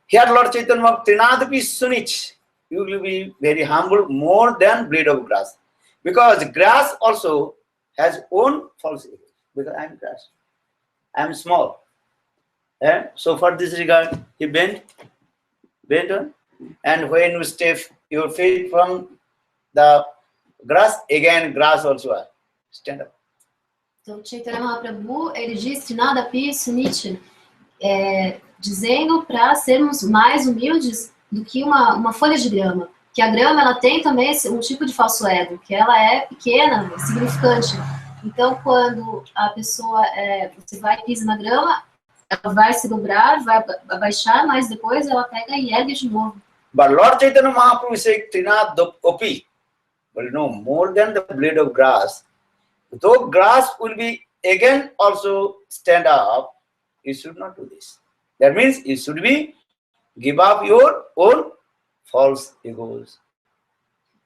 Speaker 1: here Lord Chaitanya Trinadapi Sunich, you will be very humble, more than blade of grass. Because grass also has own false ego. Because I am grass. I am small. So for this regard, he bent on, and when you step your feet from the grass, again grass also stand up.
Speaker 2: Então, Chaitanya Mahaprabhu, ele diz Trinadapi Sunich, dizendo para sermos mais humildes do que uma folha de grama. Que a grama, ela tem também um tipo de falso ego, que ela é pequena, significante. Então, quando a pessoa, você vai e pisa na grama, ela vai se dobrar, vai abaixar, mas depois ela pega e ergue de novo.
Speaker 1: But Lord Chaitanya Mahaprabhu said, Trinadapi, but no, more than the blade of grass. Though grass will be again also stand up, you should not do this. That means you should give up your own false egos.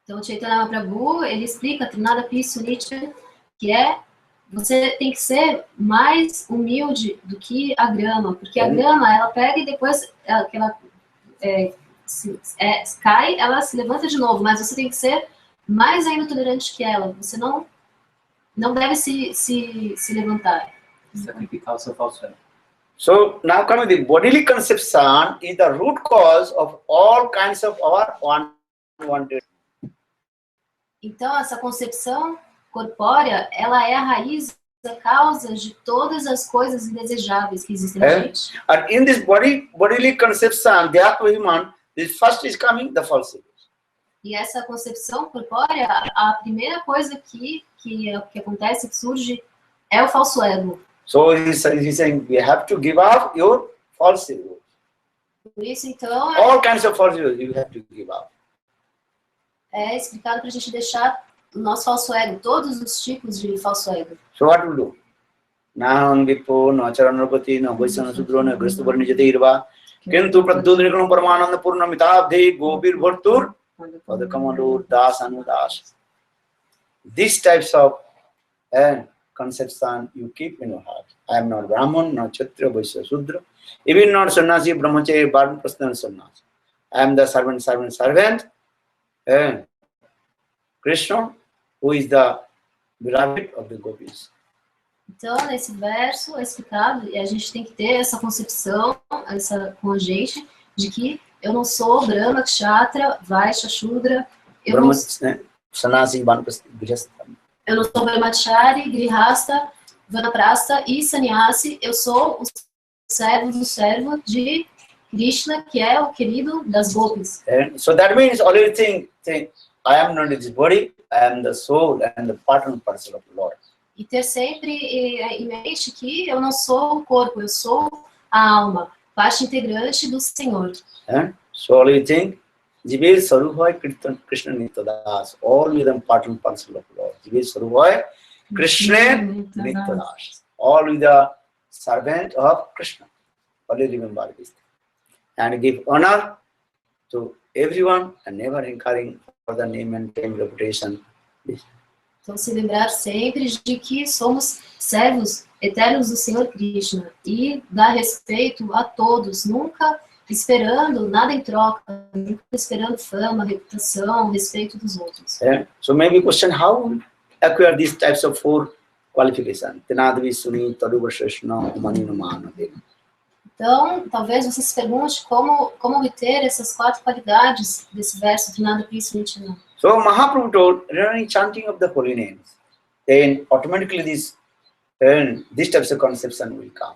Speaker 2: Então, Chaitanya Mahaprabhu, ele explica Trinadapi Sunich, que você tem que ser mais humilde do que a grama, porque a grama, ela pega e depois que ela cai, ela se levanta de novo, mas você tem que ser mais ainda tolerante que ela. Você não deve se levantar.
Speaker 3: Sacrificar o seu falso ego.
Speaker 1: So now coming, the bodily conception is the root cause of all kinds of our unwanted.
Speaker 2: Então, essa concepção corpórea, ela é a raiz, a causa de todas as coisas indesejáveis que existem na gente.
Speaker 1: And in this bodily conception, the Atma human, the first is coming the false ego.
Speaker 2: E essa concepção corpórea, a primeira coisa que acontece, que surge, é o falso ego.
Speaker 1: So he's saying we have to give up your false ego.
Speaker 2: Por isso, então,
Speaker 1: All kinds of false ego you have to give up.
Speaker 2: é explicado para a gente deixar o nosso falso ego, todos os tipos de falso ego.
Speaker 1: So what will do? Naham vipo no acharanapati no vaisana sudro no grista varnijate irva kintu pradyodnikam paramananda purna mitabdhe gopir bhartur padakamalur das anudas. These types of conception you keep in your heart. I am not Brahman, not Kshatriya, Vaishya, Sudra, even not Sannyasi, Brahmachari, Varnashram, Sannyasi. I am the servant, and Krishna, who is the beloved of the gopis.
Speaker 2: Então, nesse verso é explicado, e a gente tem que ter essa concepção, essa com a gente, de que eu não sou Brahma, Kshatriya, Vaishya, Shudra, eu não sou Brahmachari, Grihastha, Vanaprastha e Sannyasi, eu sou o servo do servo de Krishna, que é o querido das gopis.
Speaker 1: So that means always think, I am not this body, I am the soul and the part and parcel of the Lord.
Speaker 2: E ter sempre em mente que eu não sou o corpo, eu sou a alma, parte integrante do Senhor.
Speaker 1: So always think, Jive Sarubhai Krishna Nityadas, all with them part and parcel of the Lord. Jive Sarubhai Krishna Nityadas, all with the servant of Krishna. Always remember this. And give honor to everyone and never incurring for the name and fame, reputation.
Speaker 2: Então, se lembrar sempre de que somos servos eternos do Senhor Krishna e dar respeito a todos, nunca esperando nada em troca, nunca esperando fama, reputação, respeito dos outros.
Speaker 1: So maybe question, how acquire these types of four qualifications? Tenadvi Suni Taduvashashna Maninumana.
Speaker 2: Então, talvez você se pergunte como obter essas quatro qualidades desse verso de nada Krishna.
Speaker 1: So Mahaprabhu told, regarding chanting of the holy names, then automatically this types of conception will come.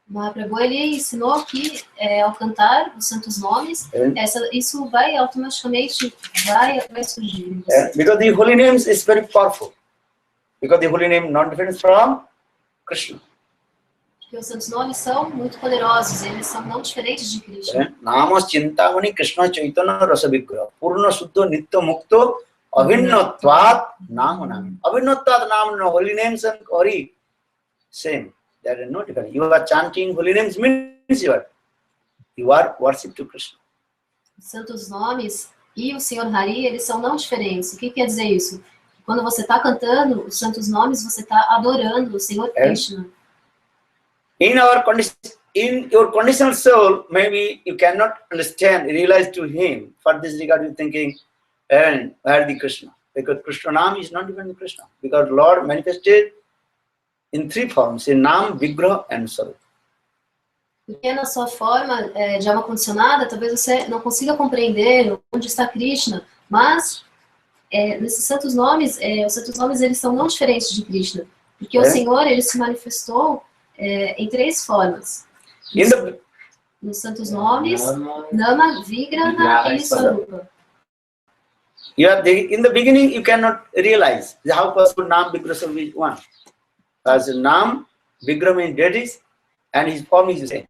Speaker 2: Mahaprabhu ele ensinou que ao cantar os santos nomes, isso vai automaticamente vai surgir.
Speaker 1: Because the holy names is very powerful. Because the holy name not different from Krishna.
Speaker 2: Porque os santos nomes são muito poderosos, eles são não diferentes de Krishna.
Speaker 1: Namas Chintamani Krishna Chaitanya Rasavigraha Purna Suddha Nitya Mukto Avinnatvat Namanami. Avinnatvat Namanam, holy names and Hari, same. There is no difference. You are chanting holy names means you are worship to Krishna.
Speaker 2: Os santos nomes e o Senhor Hari, eles são não diferentes. O que quer dizer isso? Quando você está cantando os santos nomes, você está adorando o Senhor Krishna.
Speaker 1: In your conditional soul, maybe you cannot understand, realize to him. For this regard, you thinking, and where the Krishna? Because Krishna Nam is not even Krishna. Because Lord manifested in three forms, in Nam, Vigraha and Sarup.
Speaker 2: Porque na sua forma de alma condicionada, talvez você não consiga compreender onde está Krishna, mas nesses santos nomes, os santos nomes eles são não diferentes de Krishna. Porque o Senhor ele se manifestou em três formas. Nos santos nomes, Nama, Vigraha e Sarupa.
Speaker 1: In the beginning, you cannot realize how possible Nam, Vigraha, Sarupa is one. As Nam, Vigraha means deities, and his form is the same.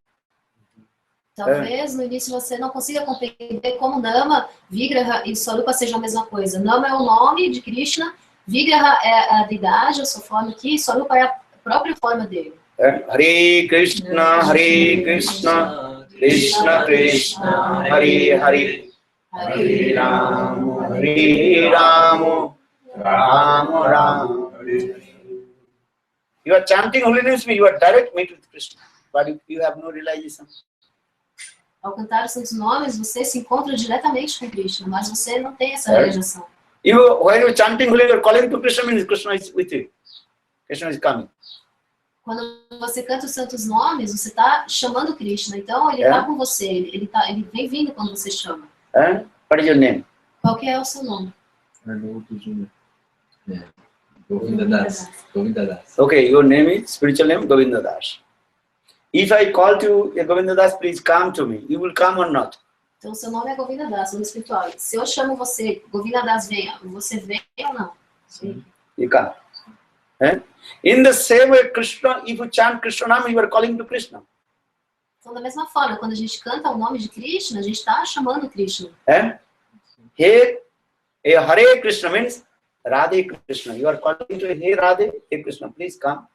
Speaker 2: Talvez no início você não consiga compreender como Nama, Vigraha e Sarupa sejam a mesma coisa. Nama é o nome de Krishna, Vigraha é a deidade, a sua forma aqui, e Sarupa é a própria forma dele.
Speaker 1: Hare Krishna, Krishna Krishna, Hare Hare, Hare Rama, Rama Rama. You are chanting holy names, you are direct meet with Krishna, but you have no realization.
Speaker 2: Ao cantar os seus nomes, você se encontra diretamente com Krishna, mas você não tem essa realização.
Speaker 1: When you are chanting holy, you are calling to Krishna, means Krishna is with you. Krishna is coming.
Speaker 2: Quando você canta os santos nomes, você está chamando Krishna. Então, ele está com você. Ele vem vindo quando você chama.
Speaker 1: What is your name?
Speaker 2: Qual que é o seu nome?
Speaker 3: Govinda Das.
Speaker 1: Okay, your name is, spiritual name, Govinda Das. If I call to Govinda Das, please come to me. You will come or not?
Speaker 2: Então, seu nome é Govinda Das, nome espiritual. Se eu chamo você, Govinda Das, venha. Você vem ou não?
Speaker 1: Sim. You come. In the same way, Krishna, if you chant Krishna name, you are calling to Krishna.
Speaker 2: Então, da mesma forma, quando a gente canta o nome de Krishna, a gente está chamando Krishna.
Speaker 1: Hey, Hare Krishna means Radhe Krishna. You are calling to Hey Radhe, Hey Krishna, please come.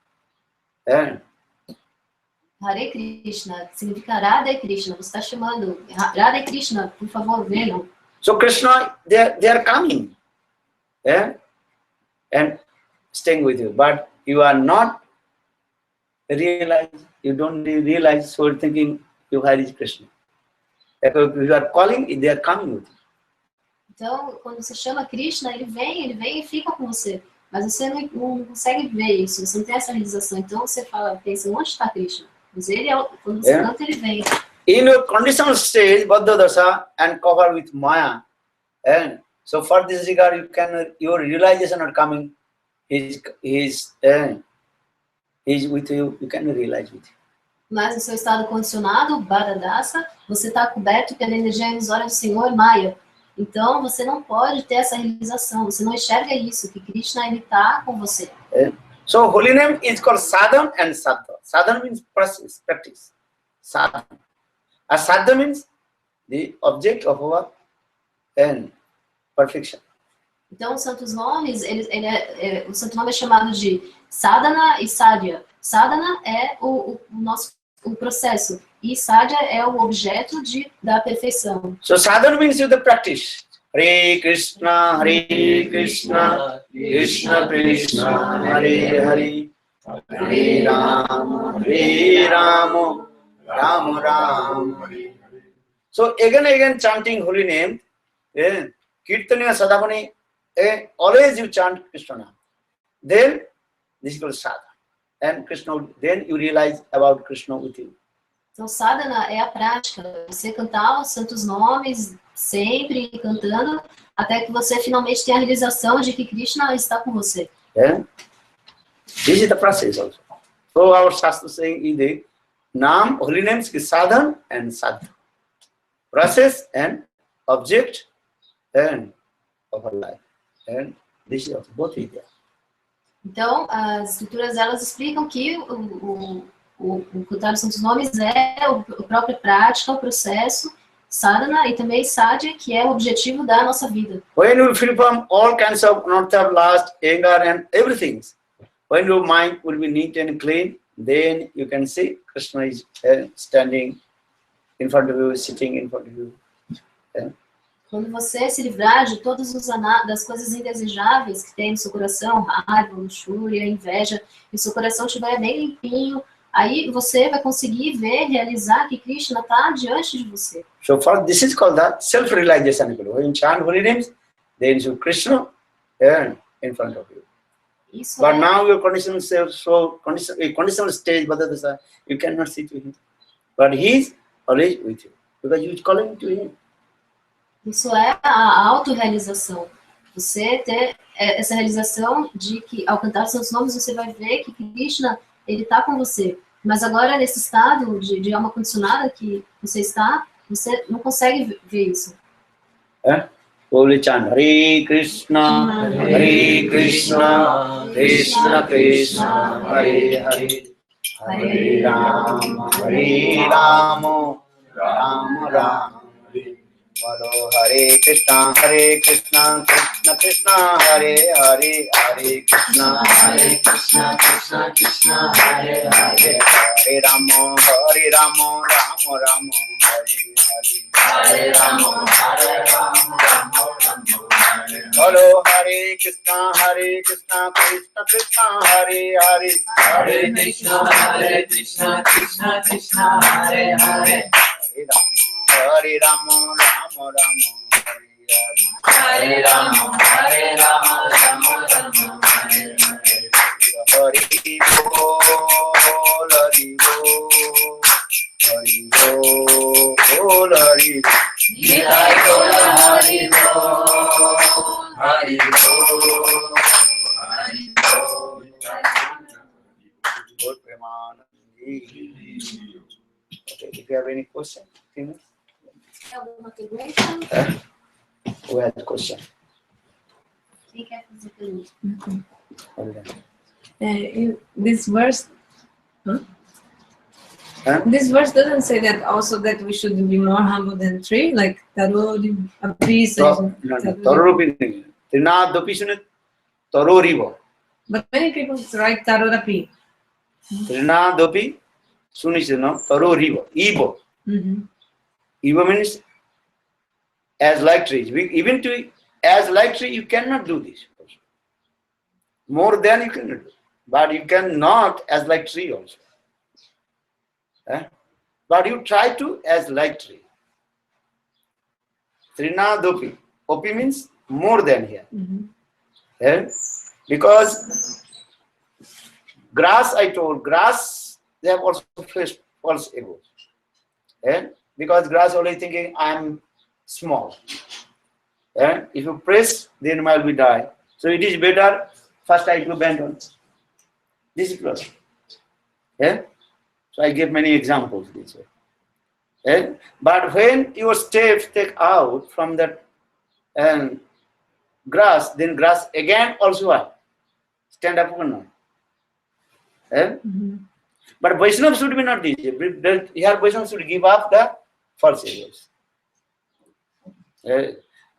Speaker 2: Hare Krishna significa Radha Krishna. Você está chamando Radha Krishna, por favor, venham.
Speaker 1: So Krishna, they are coming, and staying with you. But you are not realize. You don't realize. So you're thinking you Hare Krishna. If you are calling, they are coming with you.
Speaker 2: Então, quando você chama Krishna, ele vem e fica com você. Mas você não consegue ver isso, você não tem essa realização. Então você pensa, onde está Krishna? Mas quando você canta, ele vem.
Speaker 1: In your conditional stage, Baddha Dasa and covered with Maya, and so for this regard, your realization are coming. He's with you. You can realize with you.
Speaker 2: Mas no seu estado condicionado, Bharadasa, você está coberto pela energia ilusória do Senhor Maya. Então você não pode ter essa realização. Você não enxerga isso, que Krishna ele está com você.
Speaker 1: So holy name is called sadhana and saddha. Sadhana means practice. Sadhana. A saddha means the object of our perfection.
Speaker 2: Então os santos nomes, o santo nome é chamado de sadhana e sadhya. Sadhana é o processo e sadhya é o objeto da perfeição.
Speaker 1: So sadhana means you the practice. Hare Krishna, Krishna Krishna, Hare Hare, Hare Rama, Rama Rama. So again chanting holy name, Kirtaniya Sadhavani, always you chant Krishna name. Then this is called sadhana. And Krishna, then you realize about Krishna with you.
Speaker 2: Então sadhana é a prática, você cantar os santos nomes sempre cantando até que você finalmente tenha a realização de que Krishna está com você.
Speaker 1: This is the process also. So our Shastra saying in the Nam, holy names is sadhana and sadhu. Process and object and of our life. And this is also both is there.
Speaker 2: Então, as escrituras elas explicam que o cantar os santos nomes é a própria prática, o processo, sadhana e também sadhya, que é o objetivo da nossa vida.
Speaker 1: When you free from all kinds of unwanted lust, anger and everything, when your mind will be neat and clean, then you can see Krishna is standing in front of you, sitting in front of you.
Speaker 2: Quando você se livrar de todas das coisas indesejáveis que tem no seu coração, raiva, luxúria, inveja, e o seu coração estiver bem limpinho, aí você vai conseguir ver, realizar que Krishna está diante de você.
Speaker 1: So this is called the self-realization. When you chant holy names, there is Krishna in front of you.
Speaker 2: Isso
Speaker 1: But now your conditional stage, you cannot sit with him. But he is always with you because you are calling to him.
Speaker 2: Isso é a autorrealização. Você ter essa realização de que, ao cantar seus nomes, você vai ver que Krishna, ele está com você. Mas agora, nesse estado de alma condicionada que você está, você não consegue ver isso.
Speaker 1: Holy chant, Hare Krishna, Krishna Krishna, Hare Hare, Hare Rama, Rama Rama. Hare Krishna, Krishna Krishna, Hare Hare, Hare Krishna, Krishna Krishna, Hare Hare, Hare Rama, Rama Rama, Hare Hare, Hare Rama, Rama Hare. Hare Krishna, Krishna Krishna, Hare Hare, Hare Krishna, Krishna Krishna, Hare Hare, Hare Rama, Rama Rama, Hare Rama, Rama Rama, Hare Hare. Hari Bol, Hari Bol, Hari Bol, Hari Bol. Nitai Gaura Hari Bol, Hari Bol, Hari Bol. Bol Premanandi. Okay, if you have any question,
Speaker 2: Alguma pergunta?
Speaker 1: Who has a question?
Speaker 2: Quem quer fazer pergunta?
Speaker 4: In this verse,
Speaker 1: Huh?
Speaker 4: this verse doesn't say that also that we should be more humble than tree, like Tarori Api says.
Speaker 1: Tarorupi nahi. Trinadopi sune tarorivo.
Speaker 4: But many people write Tarorapi.
Speaker 1: Trinadopi sunishe no tarorivo. Ivo. Ivo means as like trees. Even to as like tree you cannot do this. More than you cannot do. But you cannot as like tree also. But you try to as like tree. Trinadopi. Opi means more than here. Because grass, I told, grass, they have also faced false ego. Because grass only thinking I am small. If you press, then I will be die. So it is better first I do bend on. This is close. So I give many examples this way. But when your steps take out from that grass, then grass again also stand up or not. But Vaishnava should be not this. Here Vaishnava should give up the false egos.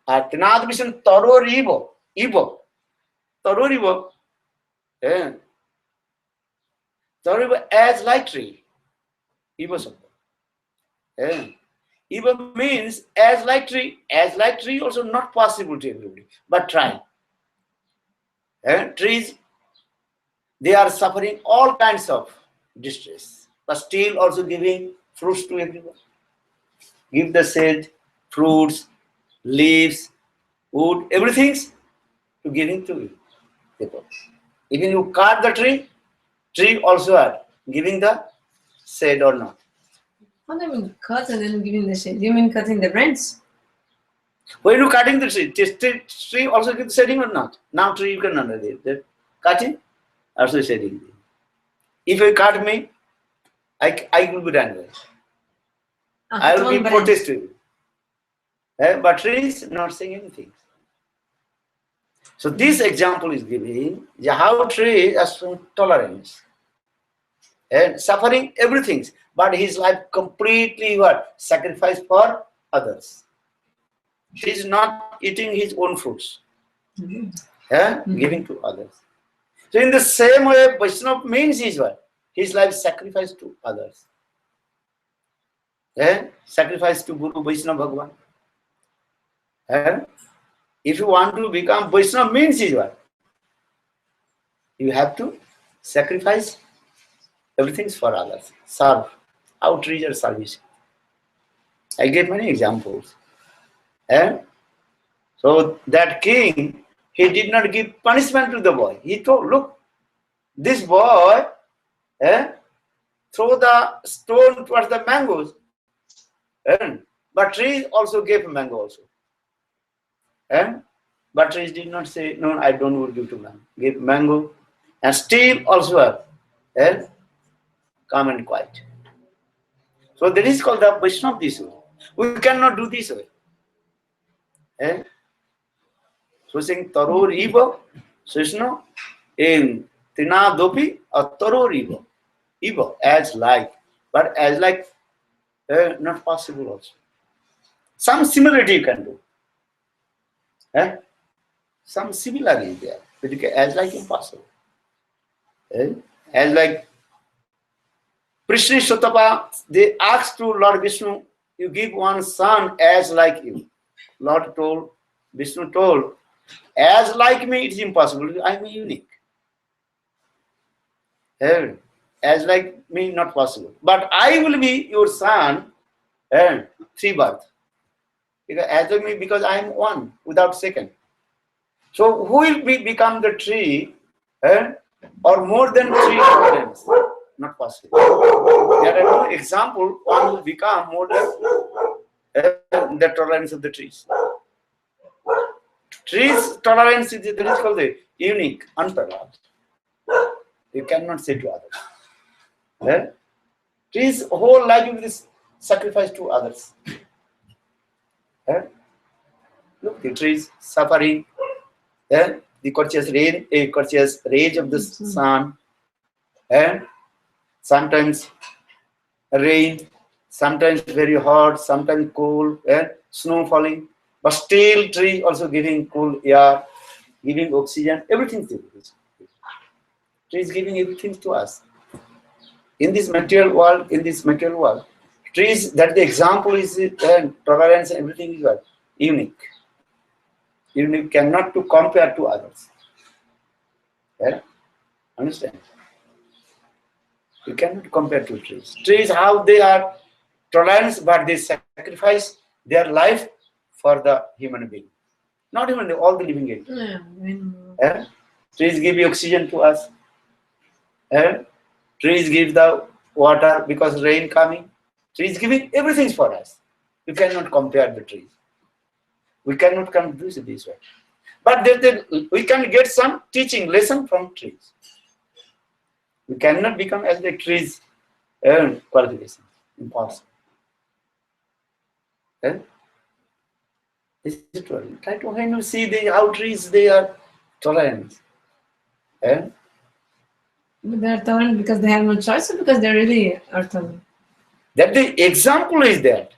Speaker 1: Tinad mission Tarorivo. Tarorivo. Tarorivo as like tree. Ivo something. Ivo means as like tree. As like tree also not possible to everybody. But try. Trees, they are suffering all kinds of distress, but still also giving fruits to everyone. Give the seed, fruits, leaves, wood, everything to giving to people. Even you cut the tree also are giving the shade or not.
Speaker 4: How do you mean cut and then giving the shade? You mean cutting the branch?
Speaker 1: When you cutting the tree also give shading or not? Now tree you can understand that cutting also shading. If you cut me, I will be done with. I will be protesting. But trees not saying anything. So this example is giving how trees are showing tolerance and suffering everything, but his life completely sacrificed for others. He is not eating his own fruits, giving to others. So in the same way, Vaishnava means his life sacrificed to others. Sacrifice to Guru Vaishnava Bhagavan. If you want to become Vaishnava means you have to sacrifice everything for others. Serve. How trees are service. I gave many examples. So that king, he did not give punishment to the boy. He told, look, this boy throw the stone towards the mangoes. But trees also gave mango also. But trees did not say, no, I don't want to give to mango. Give mango. And still also calm and quiet. So that is called the Vaishnava this way. We cannot do this way. So saying Taror Eva, Krishna in Tina Dopi or Taror Eva. Eva as like, but as like not possible also. Some similarity you can do. Some similarity there, but as like impossible. As like Prishni Sotapa, they asked to Lord Vishnu, you give one son as like you. Lord told, Vishnu told, as like me, it is impossible. I am unique. As like me, not possible. But I will be your son, three birth. As like me, because I am one, without second. So who will become the tree, or more than three tolerance? Not possible. There are no example, one will become more than the tolerance of the trees. Trees tolerance is called the unique, unparalleled. You cannot say to others. Trees whole life will this sacrifice to others. Look, the trees suffering. the courteous rays of the sun, and sometimes rain, sometimes very hot, sometimes cold, and snow falling. But still, tree also giving cool air, giving oxygen, everything. Tree is giving everything to us. In this material world, trees, that the example is tolerance, everything is unique. Unique, cannot to compare to others. Yeah? Understand? You cannot compare to trees. Trees, how they are tolerance, but they sacrifice their life for the human being. Not even all the living entities. Yeah? Trees give oxygen to us. Yeah? Trees give the water because rain coming. Trees giving everything for us. You cannot compare the trees. We cannot come do this way. But we can get some teaching lesson from trees. We cannot become as the trees qualification. Impossible. Yeah? This is true. Try to when you see how trees they are tolerant. Yeah?
Speaker 4: They're tolerant because they have no choice, or because they really are tolerant?
Speaker 1: That the example is that.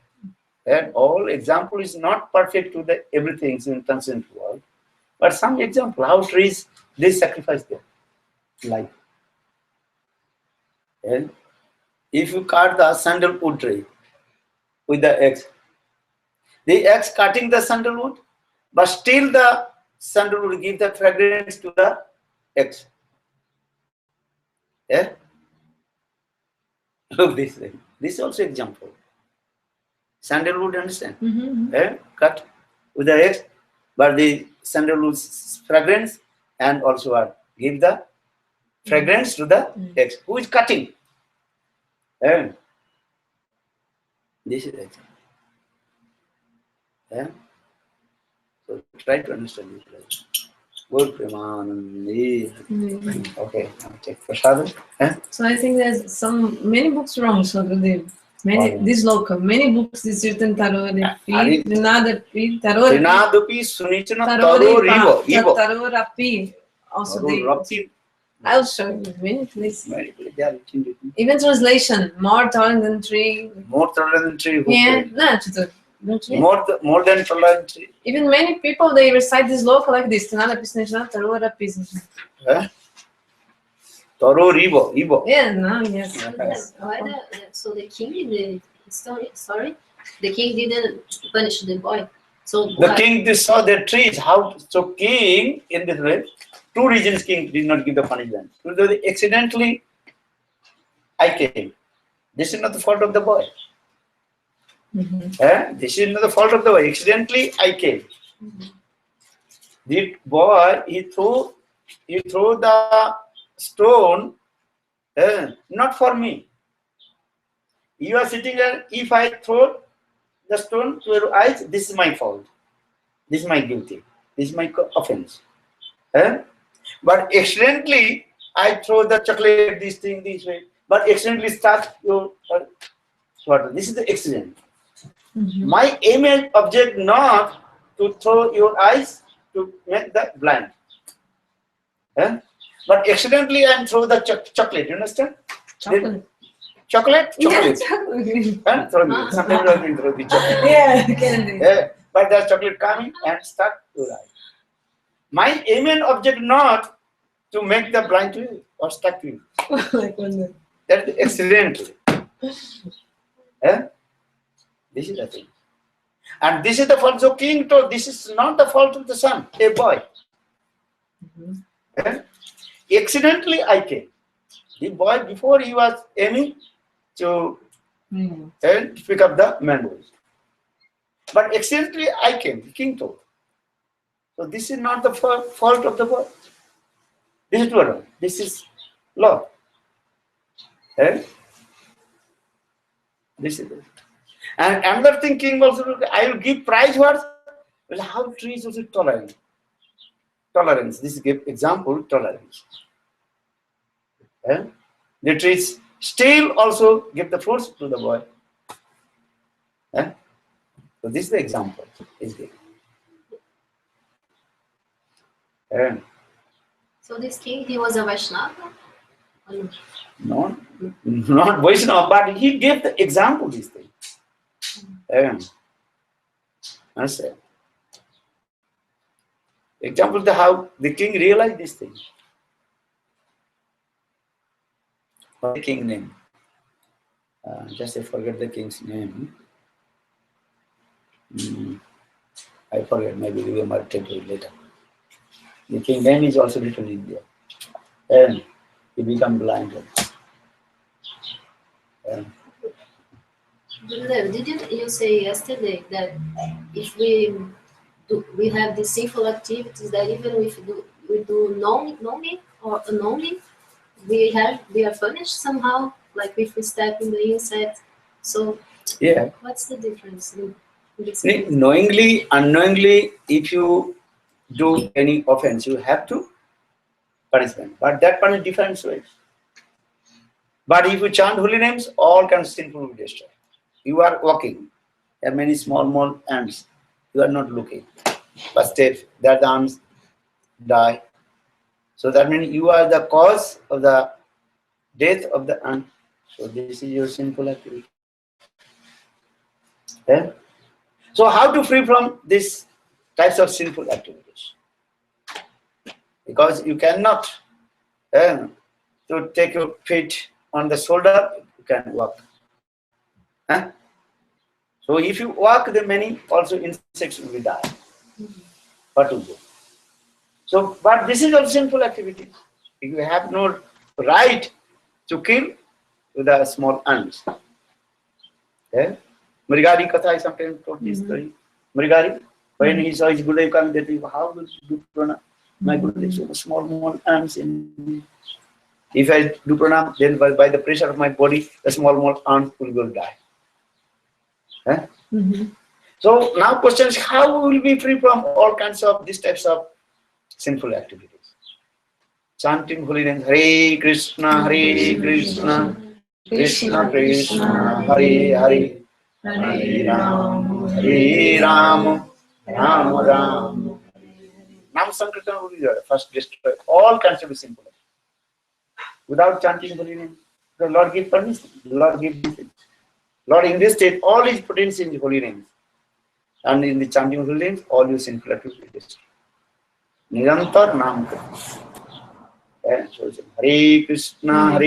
Speaker 1: And all example is not perfect to the everything in transcendent world, but some example how trees they sacrifice their life. And if you cut the sandalwood tree with the axe cutting the sandalwood, but still the sandalwood give the fragrance to the axe. Yeah? Look this way. This is also example. Sandalwood, understand? Yeah? Cut with the axe, but the sandalwood's fragrance and also give the fragrance to the axe. Who is cutting? Yeah? This is example. Yeah? So try to understand this. Good, Premanandi. Okay, I'll take Prasad. Yeah?
Speaker 4: So I think there's many books wrong, so Gurudeva. This local, many books, this certain Tarorapi, Trinadapi,
Speaker 1: Trinadupi, Sunichana,
Speaker 4: Tarorapi. Also, I'll show you many places. Even translation, more tolerant than tree.
Speaker 1: More tolerant than tree.
Speaker 4: Yeah, no,
Speaker 1: more than tolerant tree.
Speaker 4: Even many people, they recite this local like this. Tarorapi.
Speaker 1: Toro Ribo, Ibo.
Speaker 4: Yeah, no, yes.
Speaker 2: So the king in the story, the king didn't punish the boy. So
Speaker 1: the king saw the trees. How so? King in this way, 2 reasons king did not give the punishment. Because accidentally, I came. This is not the fault of the boy. This is not the fault of the boy. Accidentally, I came. The boy he threw the stone. Not for me. You are sitting there. If I throw the stone to your eyes, this is my fault. This is my guilty. This is my offense. But accidentally, I throw the chocolate, this thing, this way. But accidentally start your water. This is the accident. My aim and object not to throw your eyes to make the blind. But accidentally, I throw the chocolate. You understand?
Speaker 4: Chocolate.
Speaker 1: Chocolate?
Speaker 4: Yeah,
Speaker 1: chocolate.
Speaker 4: chocolate.
Speaker 1: Sometimes I can throw the chocolate.
Speaker 4: Yeah, candy.
Speaker 1: But there's chocolate coming and stuck to your eye. My aim and object not to make the blind to you or stuck to you.
Speaker 4: Like one.
Speaker 1: That is accidentally. This is the thing. And this is the fault. So king told, this is not the fault of the son, a boy. Accidentally I came. The boy, before he was aiming to pick up the mangoes. But accidentally I came, the king told. So this is not the fault of the boy. This is Verão. This is law. This is it. And another thing, king also, I will give prize words. Well, how trees also tolerant? Tolerance. This is example, tolerance. The trees still also give the fruits to the boy. So this is the example.
Speaker 2: So this king, he was a Vaishnava? Or no?
Speaker 1: Not Vaishnava, but he gave the example this thing. Understand? Example of how the king realized this thing. What the king name? Just I forget the king's name. I forget, maybe we might take it later. The king name is also written in there. And he become blind.
Speaker 2: Gurudeva, didn't you say yesterday that if we have these sinful activities, that even if we do knowingly or unknowingly, we are punished somehow, like if we step in the insect. So
Speaker 1: yeah,
Speaker 2: what's the difference?
Speaker 1: Knowingly, unknowingly, if you do any offense, you have to punishment. But that punish different ways. But if you chant holy names, all kinds of sinful will be destroyed. You are walking. There are many small ants. You are not looking. But still, that ants die. So that means you are the cause of the death of the ant. So this is your sinful activity. Yeah? So how to free from these types of sinful activities? Because you cannot to take your feet on the shoulder, you can walk. Huh? So if you walk, the many also insects will die. What to do? So, but this is also sinful activity. You have no right to kill with the small ants. Yeah? Mrigari Katha, I sometimes told this story. Mrigari, when he saw his Gurudeva coming, they think, how will you do pranam? My Gurudeva, so small ants in me. If I do pranam, then by the pressure of my body, the small ant will die. Huh? So now question is, how will we be free from all kinds of these types of sinful activities? Chanting holy names, Hare Krishna, Krishna Krishna, Hare Hare, Hare Ram, Ram Ram. Nam Sankirtan will be there, first destroy all kinds of sinful activities. Without chanting holy names, the Lord gives permission, the Lord gives this. Lord invested all his potential in the holy names. And in the chanting of holy names, all your sinful activities. Nirantar Nam Krishna. Hare Krishna,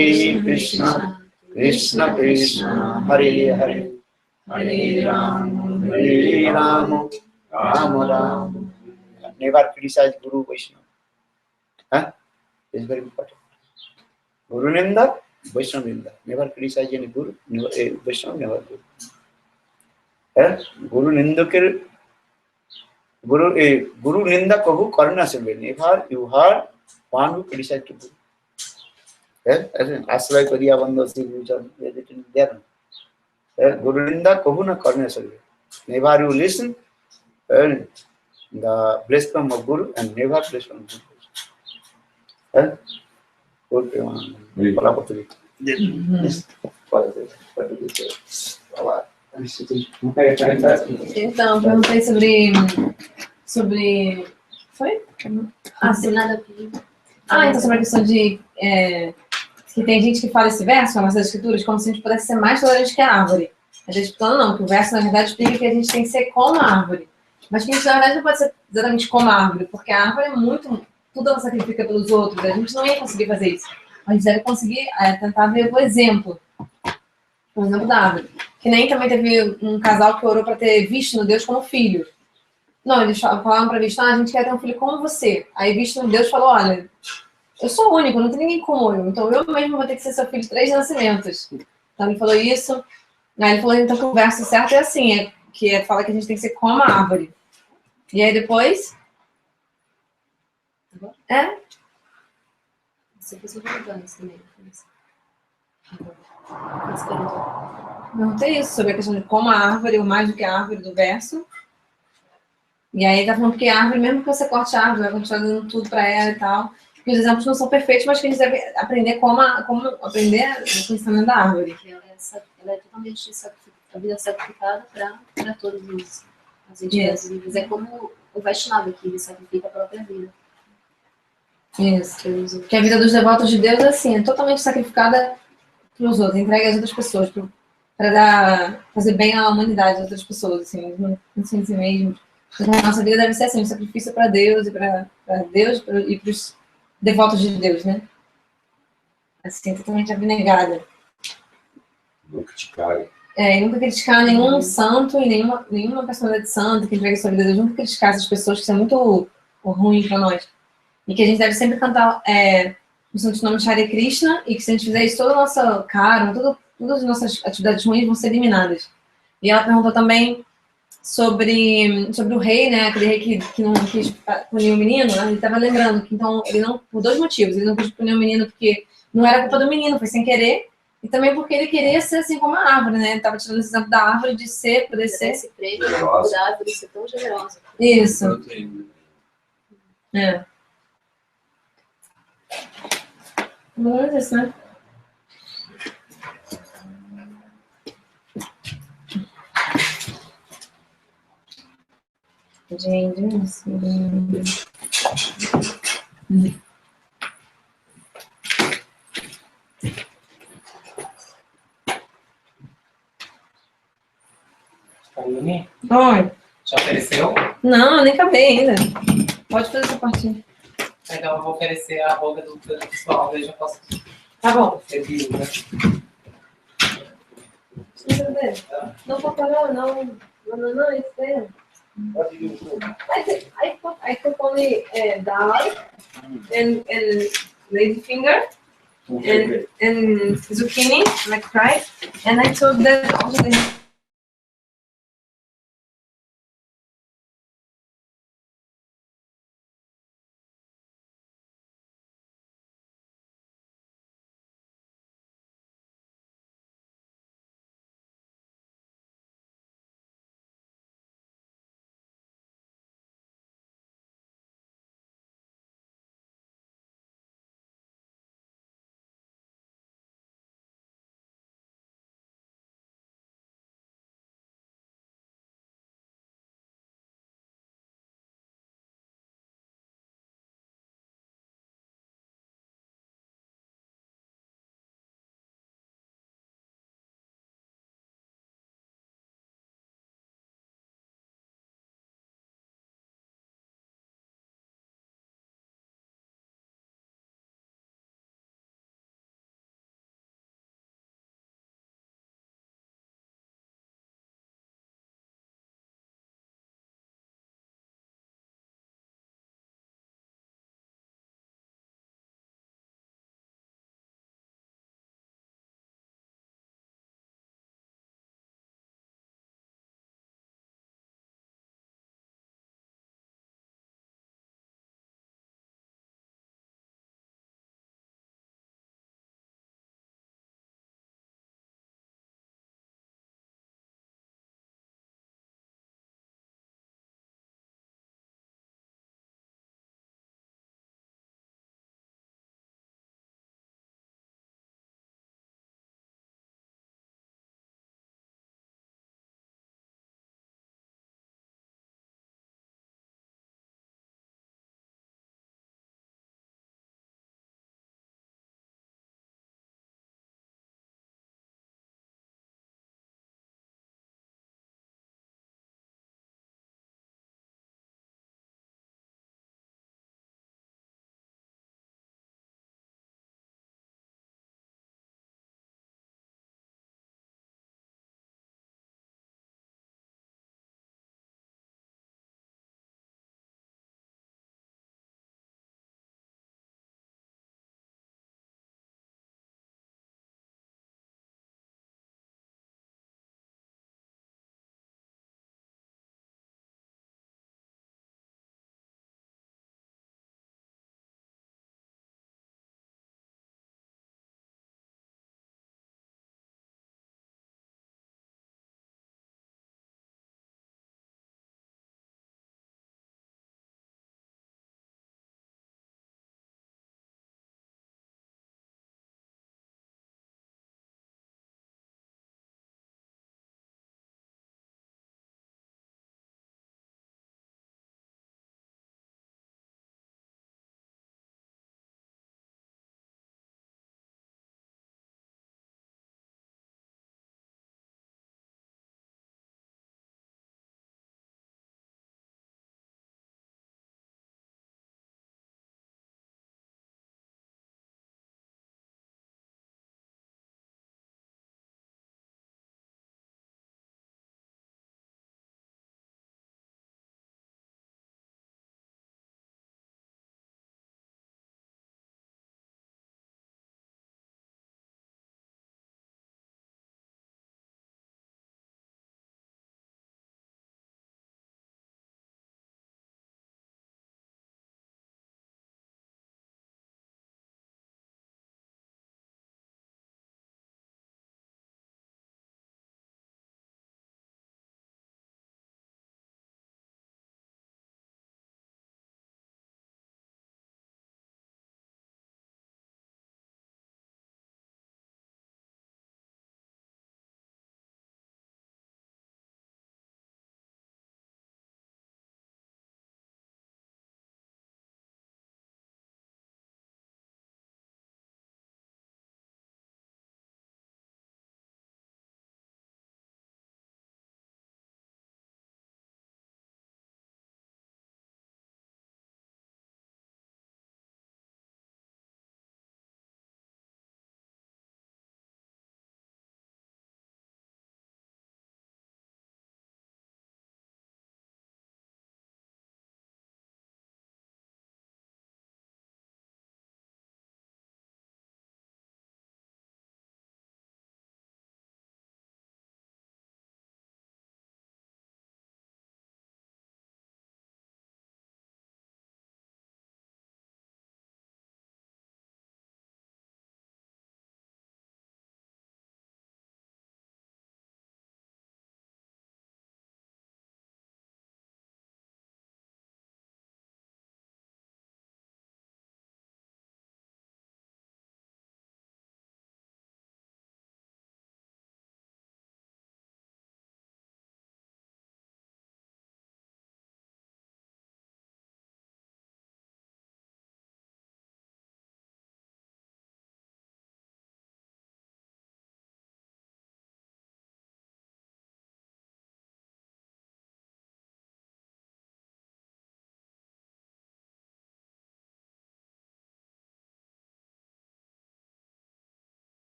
Speaker 1: Krishna Krishna, Hare Hare, Hare Ram, Ram Ram. Never criticize Guru Vaishnava. Huh? This is very important. Guru Ninda, Vaishnava Ninda. Never criticize any Guru, Vaishnava never do. Guru Nindakir Guru Ninda Kahu Karna Silve. Never you heard one who criticized Guru. Asray Kariya Bandha Sri which are written there. Guru Ninda Kahu na Karna Silve. Never you listen the blasphemy of Guru and never blasphemy of Guru. Good Palapatri.
Speaker 4: Então, perguntei sobre. Foi?
Speaker 2: Nada
Speaker 4: Então sobre a questão de que tem gente que fala esse verso nas escrituras como se a gente pudesse ser mais tolerante que a árvore. A gente explicando não, que o verso na verdade explica que a gente tem que ser como a árvore. Mas que a gente na verdade não pode ser exatamente como a árvore, porque a árvore é muito. Tudo ela sacrifica pelos outros, a gente não ia conseguir fazer isso. A gente deve conseguir tentar ver o exemplo da árvore. Que nem também teve um casal que orou para ter visto no Deus como filho. Não, eles falaram para Vishnu, a gente quer ter um filho como você. Aí Vishnu, Deus falou, olha, eu sou único, não tem ninguém como eu, então eu mesmo vou ter que ser seu filho de 3 nascimentos. Então ele falou isso. Aí ele falou, então que o verso certo é assim, fala que a gente tem que ser como a árvore. E aí depois...
Speaker 2: Você fez perguntando isso também.
Speaker 4: Não tem isso, sobre a questão de como a árvore, ou mais do que a árvore do verso. E aí tá falando que a árvore, mesmo que você corte a árvore, vai continuar dando tudo para ela e tal. Que os exemplos não são perfeitos, mas que a gente deve aprender como aprender o pensamento da árvore.
Speaker 2: Ela é totalmente a vida sacrificada para todos as entidades vivas. É como o Vaishnava que ele sacrifica a própria vida.
Speaker 4: Isso. Porque a vida dos devotos de Deus é assim, é totalmente sacrificada para os outros, entregue às outras pessoas, para fazer bem à humanidade, às outras pessoas, assim, não em si mesmo. A nossa vida deve ser assim, um sacrifício para Deus e para Deus e para os devotos de Deus, né? Assim, totalmente abnegada.
Speaker 5: Não criticar.
Speaker 4: E nunca criticar nenhum santo e nenhuma personalidade santa que entregue sua vida a Deus. Nunca criticar essas pessoas, que isso é muito ruim para nós. E que a gente deve sempre cantar o Santo Nome de Hare Krishna, e que se a gente fizer isso, toda a nossa karma, todas as nossas atividades ruins vão ser eliminadas. E ela perguntou também sobre o rei, né? Aquele rei que não quis punir o menino, né? Ele estava lembrando que, então, ele não, por dois motivos, ele não quis punir o menino porque não era culpa do menino, foi sem querer, e também porque ele queria ser assim como a árvore, né? Ele estava tirando esse exemplo da árvore de poder ser.
Speaker 2: Esse prêmio da árvore ser tão generosa.
Speaker 4: Isso. Não é isso, né?
Speaker 3: Caroline,
Speaker 4: Oi.
Speaker 3: já ofereceu?
Speaker 4: Não, eu nem acabei ainda. Pode fazer essa partinha.
Speaker 3: Então eu vou oferecer a boca do pessoal, daí já posso
Speaker 4: Tá bom.
Speaker 3: servir, né?
Speaker 4: Não papará, não. Não, it's there. I took only dal and ladyfinger and zucchini, like fried, and I took that also